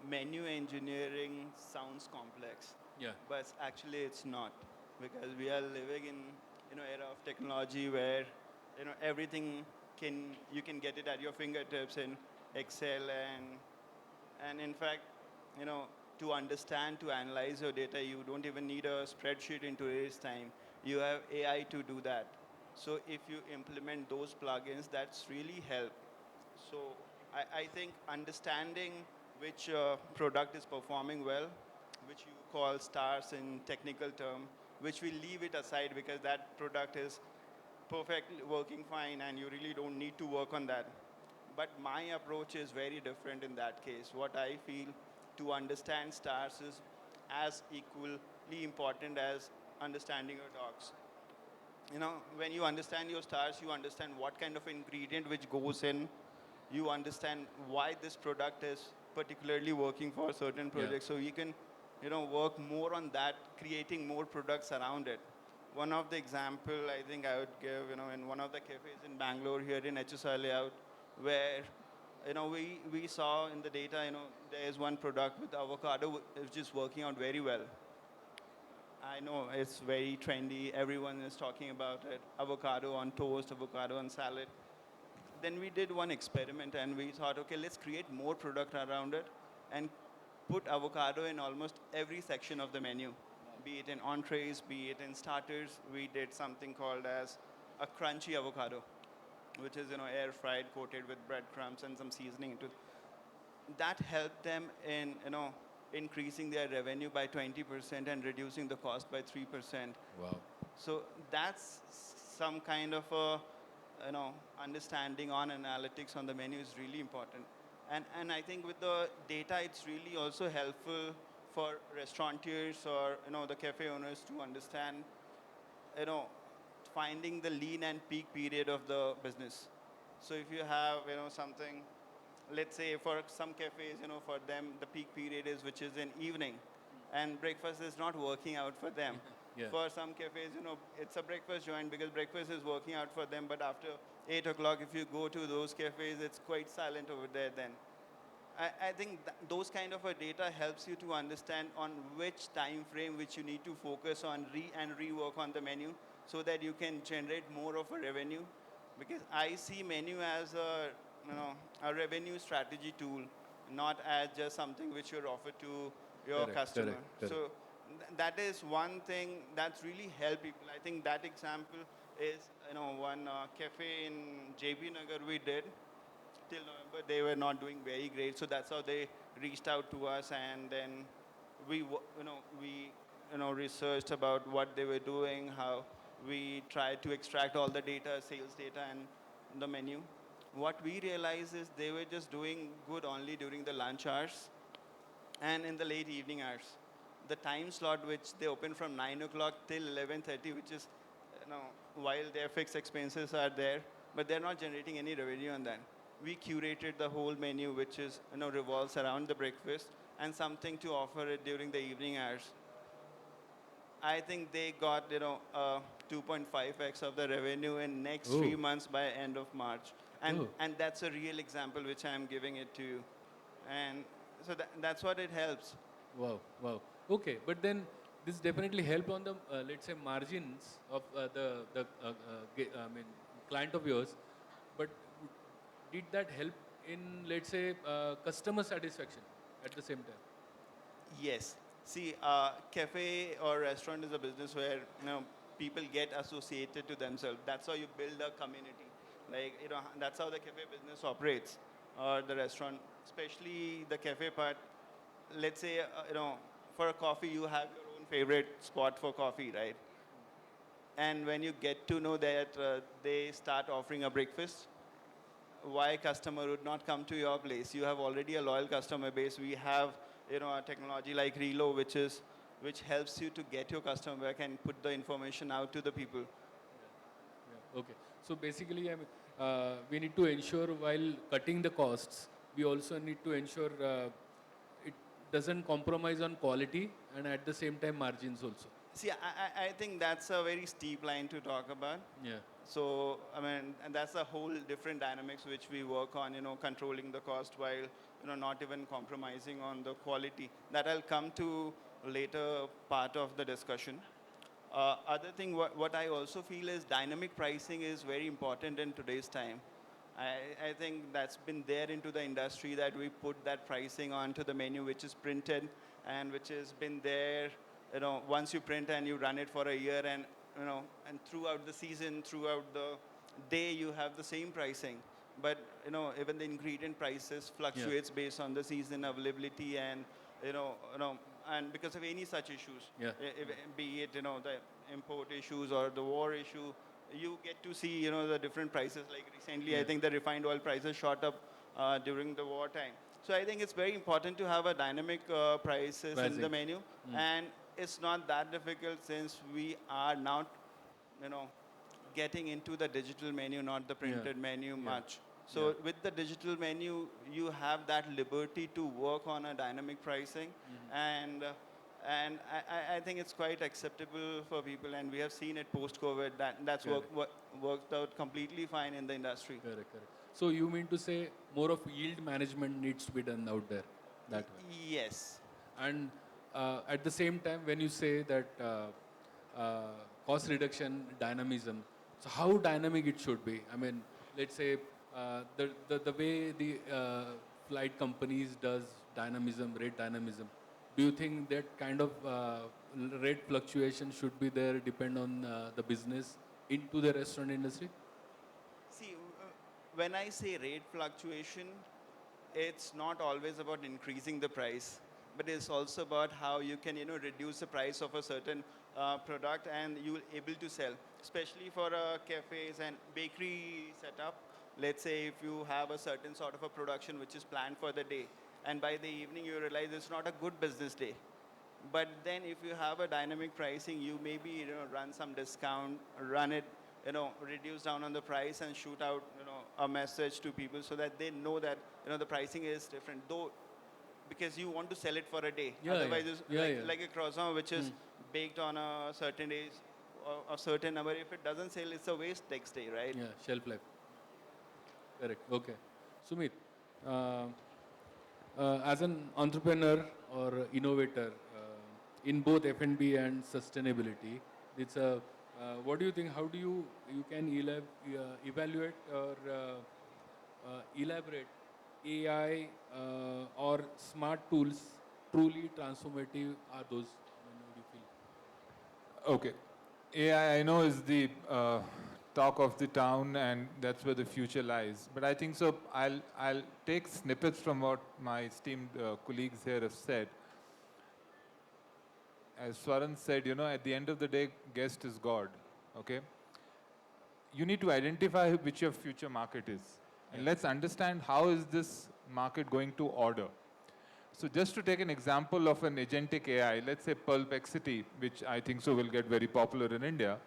menu engineering sounds complex, Yeah. but actually it's not, because we are living in era of technology where everything you can get it at your fingertips in Excel, and in fact to understand, to analyze your data, you don't even need a spreadsheet in today's time. You have AI to do that. So if you implement those plugins, that's really help. So I think understanding which product is performing well, which you call stars in technical term, which we leave it aside because that product is perfectly working fine and you really don't need to work on that. But my approach is very different in that case. What I feel, to understand stars is as equally important as understanding your dogs. When you understand your stars, you understand what kind of ingredient which goes in. You understand why this product is particularly working for certain projects. So you can, work more on that, creating more products around it. One of the example I think I would give, in one of the cafes in Bangalore here in HSI layout, where, we saw in the data, there is one product with avocado which is working out very well. I know it's very trendy. Everyone is talking about it. Avocado on toast, avocado on salad. Then we did one experiment and we thought, okay, let's create more product around it and put avocado in almost every section of the menu, be it in entrees, be it in starters. We did something called as a crunchy avocado, which is air fried, coated with breadcrumbs and some seasoning. That helped them in increasing their revenue by 20% and reducing the cost by 3%. Wow. So that's some kind of a understanding on analytics on the menu is really important. And I think with the data, it's really also helpful for restaurateurs or the cafe owners to understand finding the lean and peak period of the business. So if you have something, let's say for some cafes, for them the peak period is which is in evening, and breakfast is not working out for them. Yeah. For some cafes, it's a breakfast joint because breakfast is working out for them, but after 8 o'clock, if you go to those cafes, it's quite silent over there then. I think those kind of a data helps you to understand on which time frame which you need to focus on and rework on the menu so that you can generate more of a revenue. Because I see menu as a revenue strategy tool, not as just something which you're offered to your customer. Correct. So that is one thing that's really helped people. I think that example is one cafe in JB Nagar we did. Till November, they were not doing very great, so that's how they reached out to us, and then we researched about what they were doing, how we tried to extract all the data, sales data, and the menu. What we realized is they were just doing good only during the lunch hours and in the late evening hours. The time slot which they open from 9 o'clock till 11:30, which is, while their fixed expenses are there, but they're not generating any revenue on that. We curated the whole menu, which is, revolves around the breakfast and something to offer it during the evening hours. I think they got, 2.5x of the revenue in next 3 months by end of March. And that's a real example which I'm giving it to you. And so that's what it helps. Wow. Okay, but then this definitely helped on the, let's say, margins of client of yours. But did that help in, let's say, customer satisfaction at the same time? Yes. See, cafe or restaurant is a business where people get associated to themselves. That's how you build a community. Like, that's how the cafe business operates, or the restaurant, especially the cafe part. Let's say, for a coffee, you have your own favorite spot for coffee, right? And when you get to know that they start offering a breakfast, why customer would not come to your place? You have already a loyal customer base. We have, a technology like Relo, which helps you to get your customer back and put the information out to the people. Yeah. Okay. So basically, we need to ensure while cutting the costs, we also need to ensure it doesn't compromise on quality and at the same time margins also. See, I think that's a very steep line to talk about. Yeah. So, and that's a whole different dynamics which we work on, controlling the cost while, not even compromising on the quality. That I'll come to later part of the discussion. Other thing, what I also feel is dynamic pricing is very important in today's time. I think that's been there into the industry, that we put that pricing onto the menu which is printed and which has been there, once you print and you run it for a year, and and throughout the season, throughout the day, you have the same pricing. But even the ingredient prices fluctuates based on the season availability, and and because of any such issues, be it the import issues or the war issue, you get to see the different prices. Like recently, I think the refined oil prices shot up during the war time. So I think it's very important to have a dynamic prices in the menu, and it's not that difficult since we are now, getting into the digital menu, not the printed menu much. So with the digital menu, you have that liberty to work on a dynamic pricing, and I think it's quite acceptable for people, and we have seen it post-COVID. That's worked out completely fine in the industry. Correct. So you mean to say more of yield management needs to be done out there that way? Yes. And at the same time, when you say that cost reduction, dynamism, so how dynamic it should be? I mean, let's say the way the flight companies does dynamism, rate dynamism, do you think that kind of rate fluctuation should be there, depend on the business into the restaurant industry? See, when I say rate fluctuation, it's not always about increasing the price, but it's also about how you can, reduce the price of a certain product and you will able to sell, especially for cafes and bakery setup. Let's say if you have a certain sort of a production which is planned for the day, and by the evening you realize it's not a good business day. But then if you have a dynamic pricing, you maybe run some discount, run it, reduce down on the price and shoot out a message to people so that they know that the pricing is different, though, because you want to sell it for a day. Otherwise it's like a croissant which is baked on a certain days or a certain number. If it doesn't sell, it's a waste next day, right? Yeah, shelf life. Correct. Okay. Sumit, as an entrepreneur or innovator in both F&B and sustainability, it's a what do you think? How do you can evaluate or elaborate AI or smart tools truly transformative are those? What do you feel? Okay. AI, I know, is the talk of the town, and that's where the future lies. But I think so. I'll take snippets from what my esteemed colleagues here have said. As Swaran said, at the end of the day, guest is God. Okay. You need to identify which your future market is, and let's understand how is this market going to order. So just to take an example of an agentic AI, let's say Perplexity, which I think so will get very popular in India.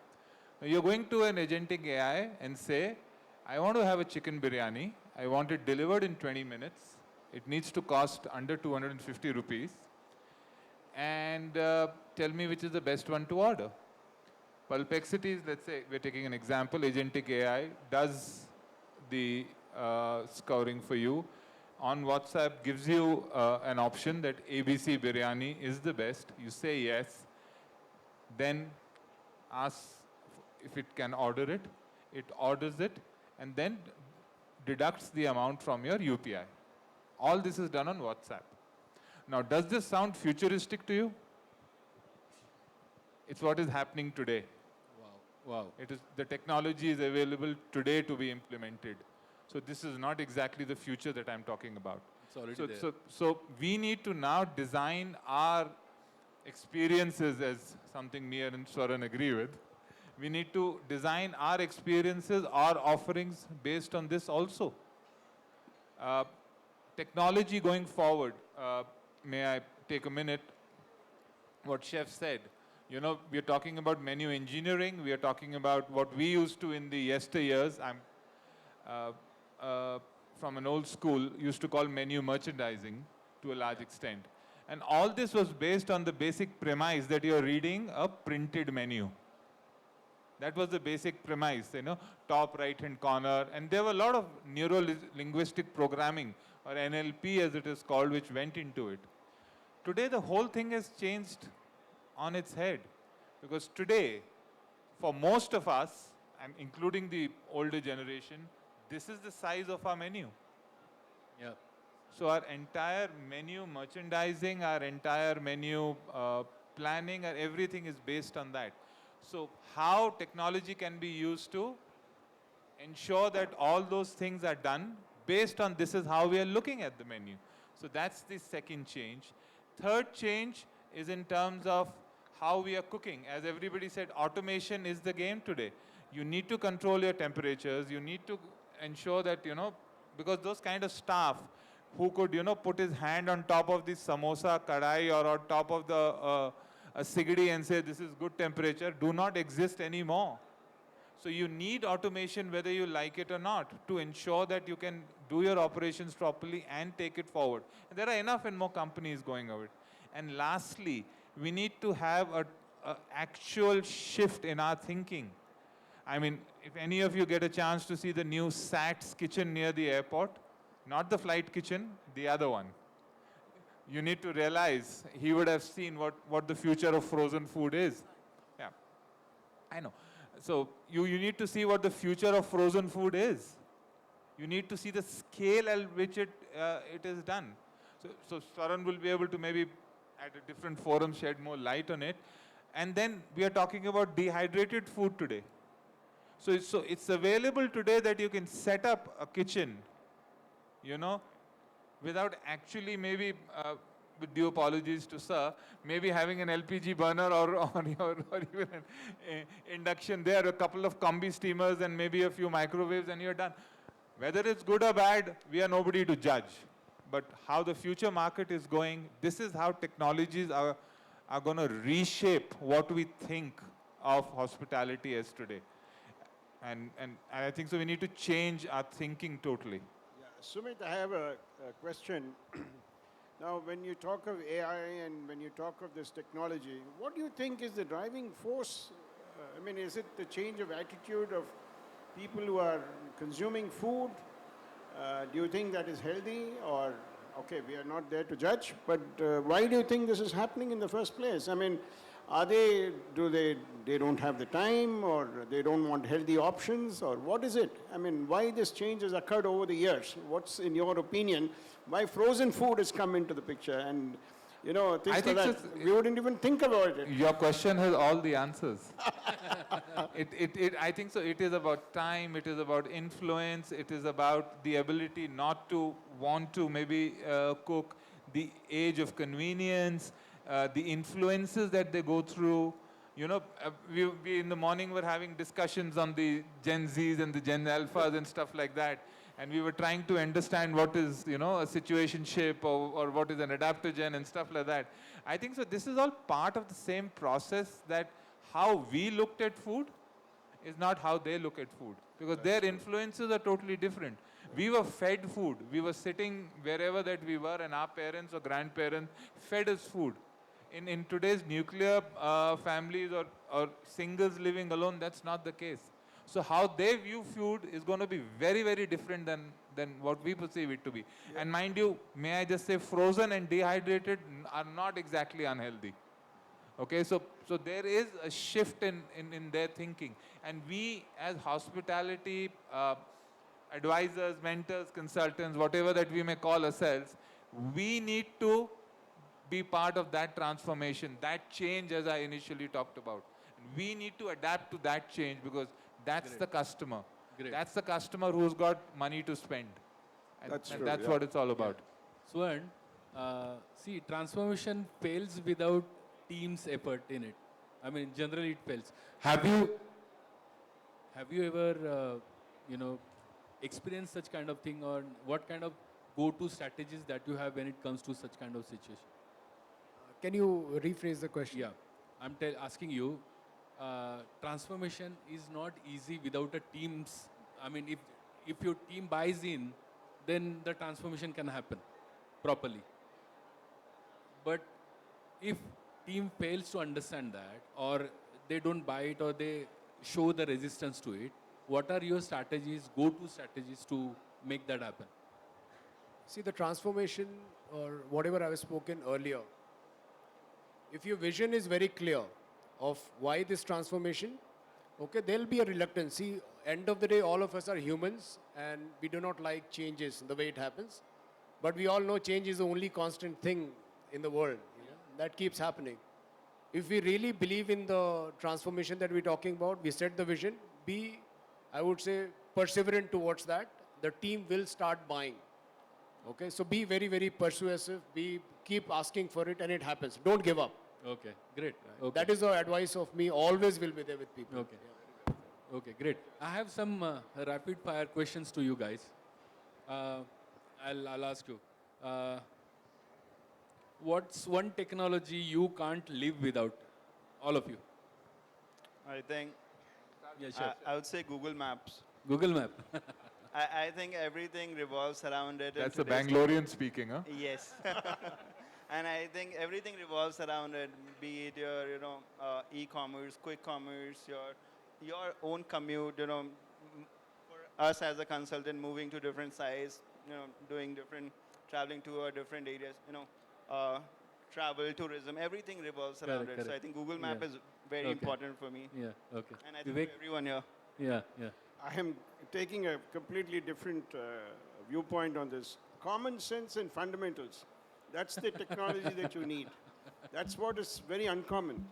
You're going to an agentic AI and say, I want to have a chicken biryani. I want it delivered in 20 minutes. It needs to cost under 250 rupees. And tell me which is the best one to order. Perplexity is, let's say, we're taking an example, agentic AI does the scouring for you. On WhatsApp gives you an option that ABC biryani is the best. You say yes. Then ask if it can order it. It orders it and then deducts the amount from your UPI. All this is done on WhatsApp. Now, does this sound futuristic to you? It's what is happening today. Wow. Wow. The technology is available today to be implemented. So this is not exactly the future that I'm talking about. It's already there. So we need to now design our experiences, as something me and Swaran agree with. We need to design our experiences, our offerings based on this also. Technology going forward, may I take a minute? What Chef said, you know, we are talking about menu engineering. We are talking about what we used to in the yesteryears. I'm from an old school, used to call menu merchandising to a large extent. And all this was based on the basic premise that you're reading a printed menu. That was the basic premise, you know, top right-hand corner. And there were a lot of neuro-linguistic programming, or NLP as it is called, which went into it. Today, the whole thing has changed on its head. Because today, for most of us, and including the older generation, this is the size of our menu. Yeah. So our entire menu merchandising, our entire menu planning, everything is based on that. So how technology can be used to ensure that all those things are done based on this is how we are looking at the menu. So that's the second change. Third change is in terms of how we are cooking. As everybody said, automation is the game today. You need to control your temperatures. You need to ensure that, you know, because those kind of staff who could, you know, put his hand on top of the samosa kadai or on top of the a sigdi and say this is good temperature do not exist anymore. So you need automation whether you like it or not to ensure that you can do your operations properly and take it forward. And there are enough and more companies going over it. And lastly, we need to have a actual shift in our thinking. I mean, if any of you get a chance to see the new SATS kitchen near the airport, not the flight kitchen, the other one, you need to realize he would have seen what the future of frozen food is. Yeah, I know. So you need to see what the future of frozen food is. You need to see the scale at which it is done. So Swaran will be able to maybe at a different forum shed more light on it. And then we are talking about dehydrated food today. So it's available today that you can set up a kitchen, you know, without actually maybe, with due apologies to sir, maybe having an LPG burner or even an induction there, a couple of combi steamers and maybe a few microwaves and you're done. Whether it's good or bad, we are nobody to judge. But how the future market is going, this is how technologies are going to reshape what we think of hospitality as today. And I think so we need to change our thinking totally. Yeah. Sumit, I have a question. Now, when you talk of AI and when you talk of this technology, what do you think is the driving force? I mean, is it the change of attitude of people who are consuming food? Do you think that is healthy or, okay, we are not there to judge, but why do you think this is happening in the first place? I mean, they don't have the time or they don't want healthy options or what is it? I mean, why this change has occurred over the years? What's, in your opinion, why frozen food has come into the picture and, you know, things like that, we wouldn't even think about it. Your question has all the answers. I think so. It is about time. It is about influence. It is about the ability not to want to maybe cook, the age of convenience, the influences that they go through. You know, we in the morning were having discussions on the Gen Zs and the Gen Alphas and stuff like that. And we were trying to understand what is, you know, a situationship or what is an adaptogen and stuff like that. I think so this is all part of the same process that how we looked at food is not how they look at food. Because their influences are totally different. We were fed food. We were sitting wherever that we were and our parents or grandparents fed us food. In today's nuclear families or singles living alone, that's not the case. So how they view food is going to be very, very different than what we perceive it to be. Yeah. And mind you, may I just say frozen and dehydrated are not exactly unhealthy. Okay, so there is a shift in their thinking. And we as hospitality advisors, mentors, consultants, whatever that we may call ourselves, we need to be part of that transformation, that change as I initially talked about. We need to adapt to that change because that's Great. the customer. Great. That's the customer who's got money to spend. And That's and true, that's yeah. what it's all about. Swern, see, transformation fails without team's effort in it. I mean, generally it fails. Have you ever, experienced such kind of thing, or what kind of go-to strategies that you have when it comes to such kind of situation? Can you rephrase the question? Yeah, I'm asking you, transformation is not easy without a team's. I mean, if your team buys in, then the transformation can happen properly. But if team fails to understand that, or they don't buy it, or they show the resistance to it, what are your strategies, go-to strategies to make that happen? See, the transformation or whatever I have spoken earlier, if your vision is very clear of why this transformation, okay, there'll be a reluctance. See, end of the day, all of us are humans and we do not like changes the way it happens. But we all know change is the only constant thing in the world. That keeps happening. If we really believe in the transformation that we're talking about, we set the vision, be, I would say, perseverant towards that, the team will start buying. Okay, so be very, very persuasive, keep asking for it and it happens. Don't give up. Okay, great. Okay. That is the advice of me, always will be there with people. Okay. Okay, great. I have some rapid fire questions to you guys. I'll ask you. What's one technology you can't live without? All of you. I think Yeah, sure. I would say Google Maps. Google Map. I think everything revolves around it. in That's a today's Bangalorean speaking, huh? Yes. And I think everything revolves around it, be it your, e-commerce, quick commerce, your own commute, for us as a consultant moving to different sites, traveling to different areas, travel, tourism, everything revolves around Correct, it. So I correct. think Google Map Yeah. is very Okay. important for me. Yeah, okay. And I think Vivek? for everyone here. Yeah, yeah. I am taking a completely different viewpoint on this. Common sense and fundamentals. That's the technology that you need. That's what is very uncommon.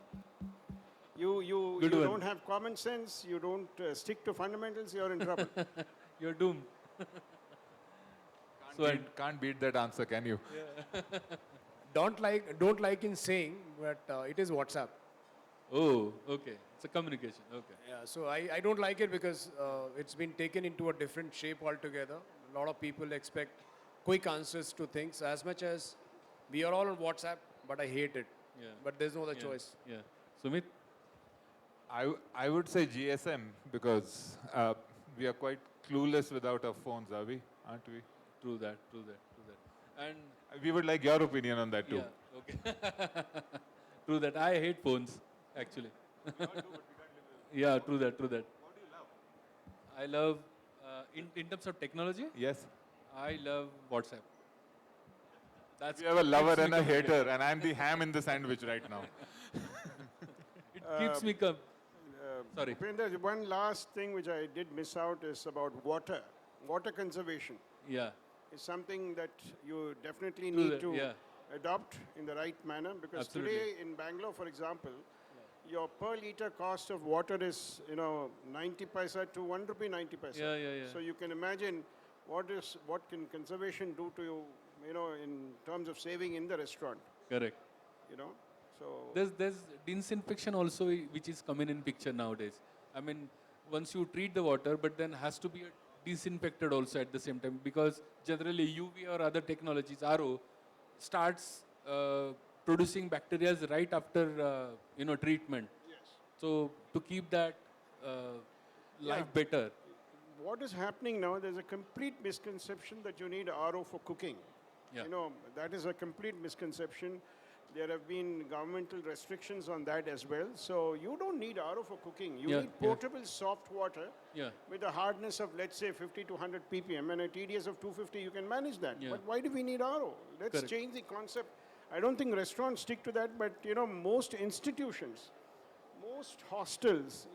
You Good one. don't have common sense, you don't stick to fundamentals, you're in trouble. You're doomed. Can't beat that answer, can you? Don't like in saying, but it is WhatsApp. Oh, okay. It's a communication. Okay. Yeah, so I don't like it because it's been taken into a different shape altogether. A lot of people expect quick answers to things as much as we are all on WhatsApp, but I hate it. Yeah. But there's no other Yeah. choice. Yeah. Sumit? I would say GSM because we are quite clueless without our phones, are we? Aren't we? True that. And We would like your opinion on that too. yeah, okay. True that. I hate phones, actually. Yeah, true that. What do you love? I love, in terms of technology, Yes. I love WhatsApp. That's We have a lover keeps me and a communicated. hater, and I'm the ham in the sandwich right now. It keeps me Sorry. Upendra, one last thing which I did miss out is about water. Water conservation Yeah. is something that you definitely True need that, to yeah. adopt in the right manner because Absolutely. today in Bangalore, for example, your per liter cost of water is 90 paisa to 1 rupee 90 paisa. Yeah. So you can imagine what can conservation do to you, in terms of saving in the restaurant, Correct. So There's disinfection also which is coming in picture nowadays. I mean, once you treat the water, but then has to be disinfected also at the same time because generally UV or other technologies, RO, starts producing bacteria right after treatment. yes. So to keep that life better. What is happening now, there's a complete misconception that you need RO for cooking. Yeah. That is a complete misconception. There have been governmental restrictions on that as well. So you don't need RO for cooking. You Yeah, need yeah. potable soft water Yeah. with a hardness of, let's say, 50 to 100 ppm and a TDS of 250. You can manage that. Yeah. But why do we need RO? Let's Correct. change the concept. I don't think restaurants stick to that, but most institutions, most hostels,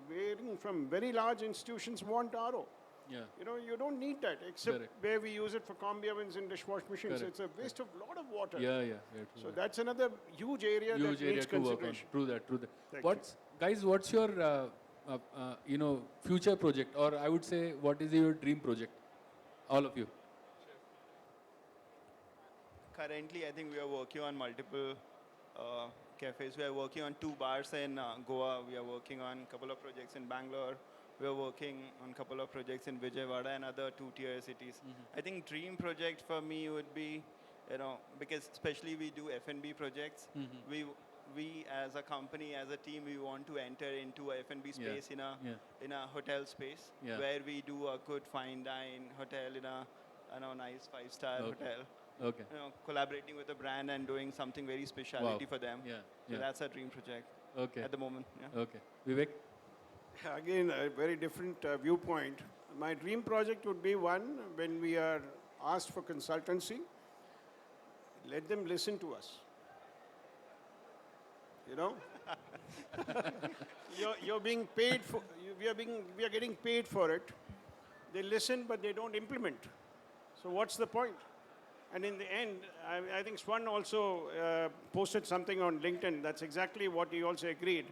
varying from very large institutions want RO. Yeah. You know, you don't need that, except Correct. where we use it for combi ovens and dishwash machines. Correct. It's a waste of a lot of water. Yeah, true So that. that's another huge area Huge that area needs to work on. consideration. True that, true that. Thank you. Guys, what's your, future project, or I would say, what is your dream project? All of you. Currently, I think we are working on multiple cafes. We are working on 2 bars in Goa. We are working on a couple of projects in Bangalore. We are working on a couple of projects in Vijayawada and other 2-tier cities. I think dream project for me would be, because especially we do FnB projects, we as a company, as a team, we want to enter into a FnB space in a hotel space where we do a good fine dine hotel in a nice 5-star hotel. Okay. Collaborating with a brand and doing something very specialty for them. So that's a dream project at the moment. Yeah. Okay. Vivek? Again, a very different viewpoint. My dream project would be one when we are asked for consultancy, let them listen to us. You know, you're being paid for. We are getting paid for it. They listen, but they don't implement. So what's the point? And in the end, I think Swan also posted something on LinkedIn. That's exactly what he also agreed.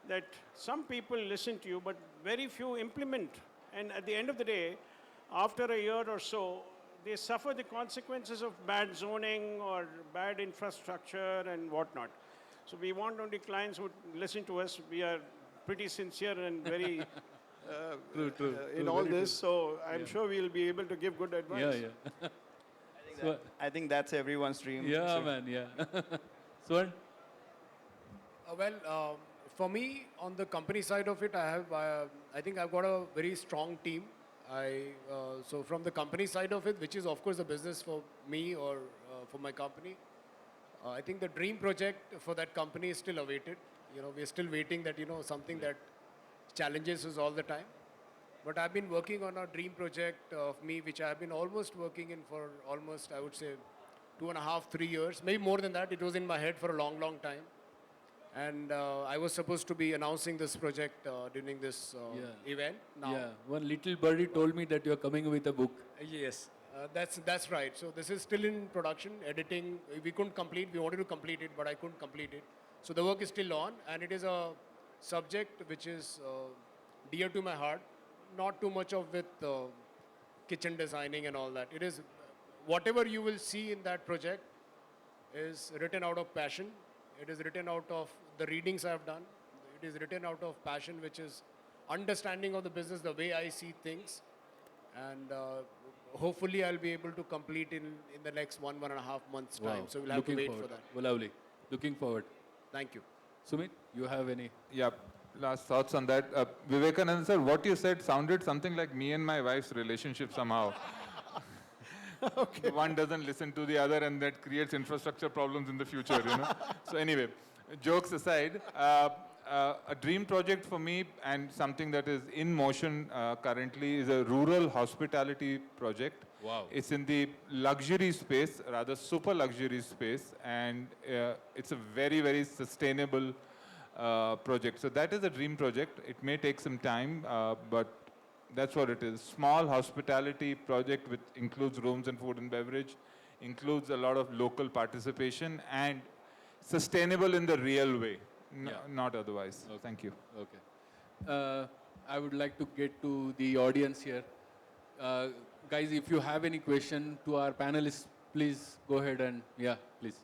That some people listen to you, but very few implement. And at the end of the day, after a year or so, they suffer the consequences of bad zoning or bad infrastructure and whatnot. So we want only clients who listen to us. We are pretty sincere and very True, in all this. So I'm sure we'll be able to give good advice. I think that's everyone's dream. Yeah, man, yeah. Swan? For me, on the company side of it, I think I've got a very strong team. So from the company side of it, which is of course a business for me or for my company, I think the dream project for that company is still awaited. We're still waiting that, something that challenges us all the time. But I've been working on a dream project of me, which I've been almost working in for almost, I would say, 2.5, 3 years, maybe more than that. It was in my head for a long, long time. And I was supposed to be announcing this project during this event. Now, Yeah, one little birdie told me that you're coming with a book. Yes, that's right. So this is still in production, editing. We couldn't complete. We wanted to complete it, but I couldn't complete it. So the work is still on, and it is a subject which is dear to my heart. Not too much of with kitchen designing and all that. It is whatever you will see in that project is written out of passion. It is written out of the readings I've done. It is written out of passion, which is understanding of the business, the way I see things. And hopefully I'll be able to complete in the next 1.5 months' time. So we'll have to wait for that. Well, lovely. Looking forward. Thank you. Sumit, you have any? Yeah, last thoughts on that. Vivekanand sir, what you said sounded something like me and my wife's relationship somehow. Okay. One doesn't listen to the other, and that creates infrastructure problems in the future, So anyway, jokes aside, a dream project for me and something that is in motion currently is a rural hospitality project. Wow. It's in the luxury space, rather super luxury space, and it's a very, very sustainable project. So that is a dream project. It may take some time, but that's what it is. Small hospitality project which includes rooms and food and beverage, includes a lot of local participation and sustainable in the real way, not otherwise. Okay. Thank you. Okay. I would like to get to the audience here. Guys, if you have any question to our panelists, please go ahead and, please.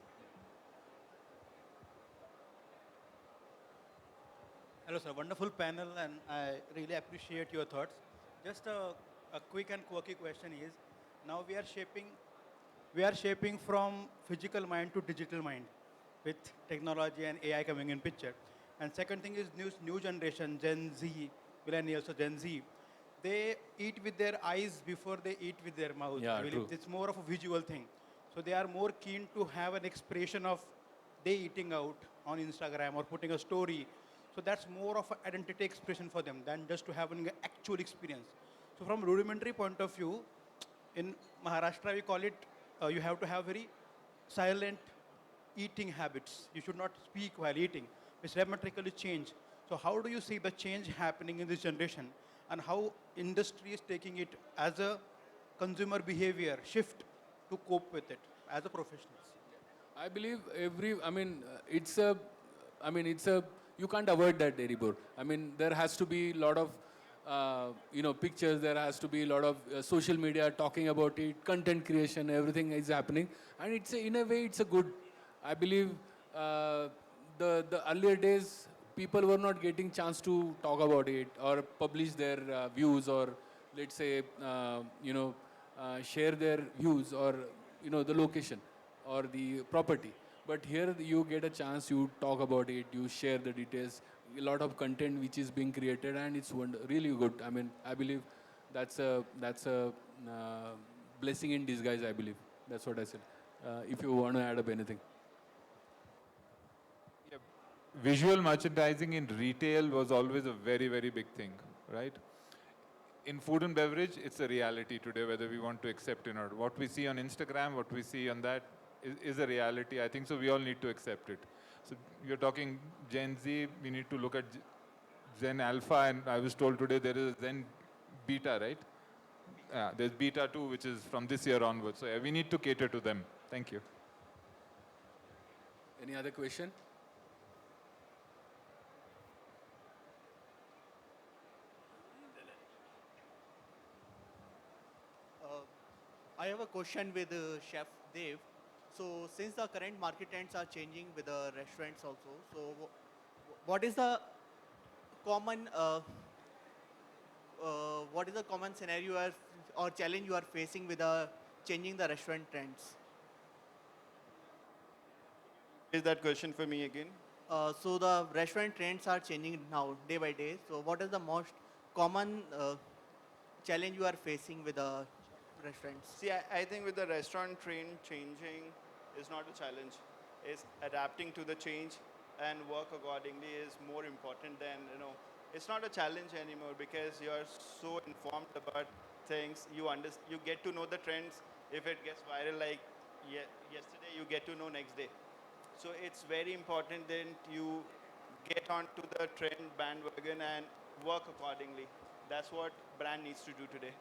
Hello, sir. Wonderful panel, and I really appreciate your thoughts. Just a quick and quirky question is, now we are shaping from physical mind to digital mind with technology and AI coming in picture. And second thing is new generation, Gen Z, millennials or Gen Z, they eat with their eyes before they eat with their mouth. Yeah, Really, true. it's more of a visual thing. So they are more keen to have an expression of they eating out on Instagram or putting a story. So that's more of an identity expression for them than just to having an actual experience. So from rudimentary point of view, in Maharashtra we call it, you have to have very silent eating habits. You should not speak while eating, which dramatically change. So how do you see the change happening in this generation? and how industry is taking it as a consumer behavior shift to cope with it as a professionals? I believe it's a, you can't avoid that, Deribor. I mean, there has to be a lot of, pictures, there has to be a lot of social media talking about it, content creation, everything is happening. And in a way, it's a good, I believe, the earlier days, people were not getting chance to talk about it or publish their views or, let's say, share their views or, the location or the property. But here you get a chance, you talk about it, you share the details, a lot of content which is being created, and it's really good. I mean, I believe that's a blessing in disguise, I believe. That's what I said. If you want to add up anything. Yeah. Visual merchandising in retail was always a very, very big thing, right? In food and beverage, it's a reality today, whether we want to accept it or not. What we see on Instagram, what we see on that is a reality. I think so we all need to accept it. So you're talking Gen Z, we need to look at Gen Alpha, and I was told today there is a Gen Beta, right? There's Beta 2, which is from this year onwards. So yeah, we need to cater to them. Thank you. Any other question? I have a question with Chef Dev. So since the current market trends are changing with the restaurants also, so what is the common scenario or challenge you are facing with changing the restaurant trends? Is that question for me again? So the restaurant trends are changing now day by day. So what is the most common challenge you are facing with the restaurants? See, I think with the restaurant trend changing is not a challenge. It's adapting to the change and work accordingly is more important than, it's not a challenge anymore because you're so informed about things. You get to know the trends. If it gets viral like yesterday, you get to know next day. So it's very important that you get onto the trend bandwagon and work accordingly. That's what brand needs to do today.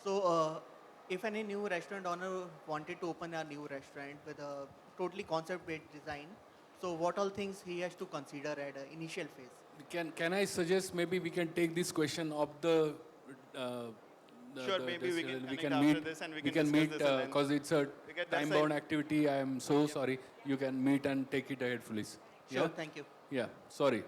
So, if any new restaurant owner wanted to open a new restaurant with a totally concept-based design, so what all things he has to consider at the initial phase? Can I suggest maybe we can take this question of the Sure, maybe we can we connect can after meet this and we we can can discuss meet this again. because it's a Because that's time-bound activity. I am so sorry. You can meet and take it ahead, please. Sure, Yeah? thank you. Yeah, sorry.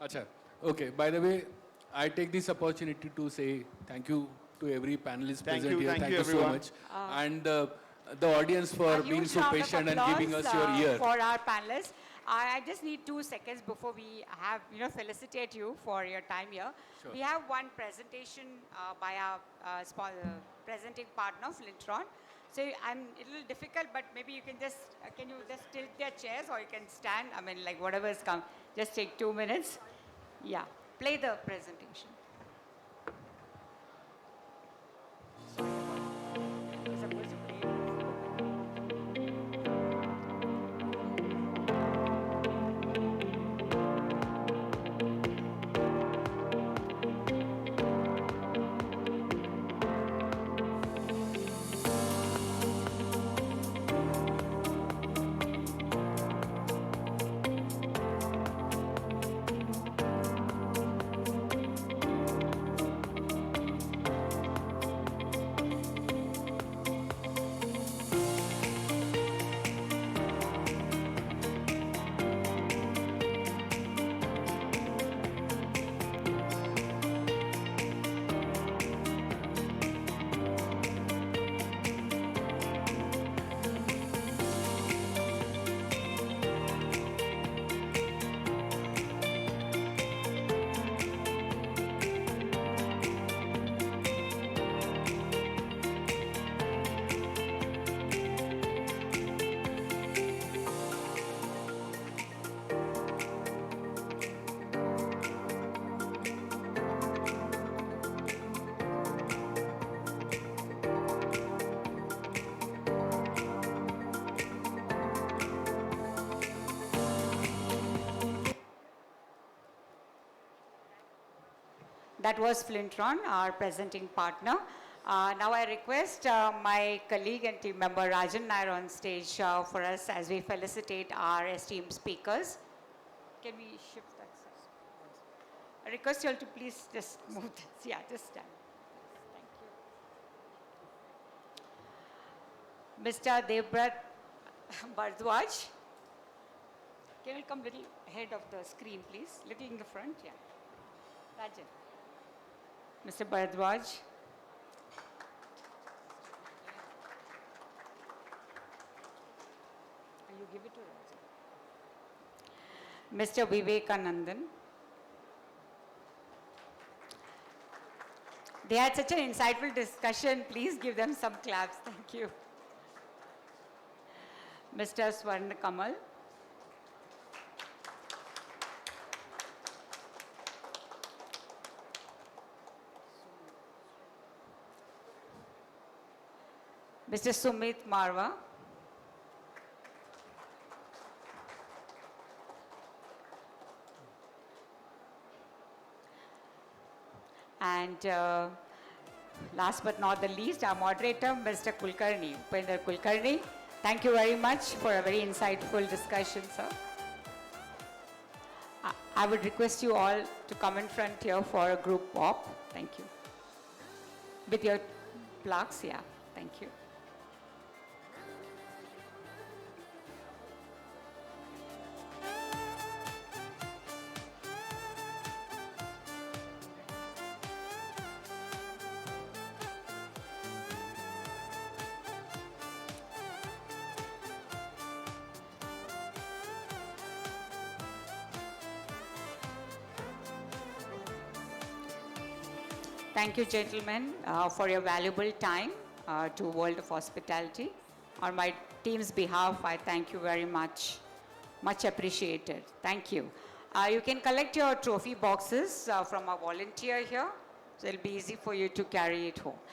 Acha. Okay, by the way, I take this opportunity to say thank you to every panelist Thank present you, here. thank you, so everyone. much. And the audience for A being huge so round of patient and giving us your applause, ear. for our panelists. I just need 2 seconds before we have, felicitate you for your time here. Sure. We have one presentation by our presenting partner, Flintron. So I'm a little difficult, but maybe you can just, can you just tilt their chairs or you can stand? I mean, like whatever is come. Just take 2 minutes. Yeah, play the presentation. You're supposed to play it. That was Flintron, our presenting partner. Now I request my colleague and team member Rajan Nair on stage for us as we felicitate our esteemed speakers. Can we shift that side? I request you all to please just move this. Yeah, just stand. Thank you. Mr. Devbrat Bharadwaj. Can you come little ahead of the screen, please? Little in the front, yeah. Rajan. Mr. Bharadwaj. You give it to Rajan. Mr. Vivekanandan. They had such an insightful discussion. Please give them some claps. Thank you. Mr. Swarna Kamal. Mr. Sumit Marwa. And last but not the least, our moderator, Mr. Kulkarni, Upendra Kulkarni. Thank you very much for a very insightful discussion, sir. I would request you all to come in front here for a group pop. Thank you. With your plaques, yeah. Thank you. Thank you, gentlemen, for your valuable time to World of Hospitality. On my team's behalf, I thank you very much. Much appreciated. Thank you. You can collect your trophy boxes from a volunteer here, so it'll be easy for you to carry it home.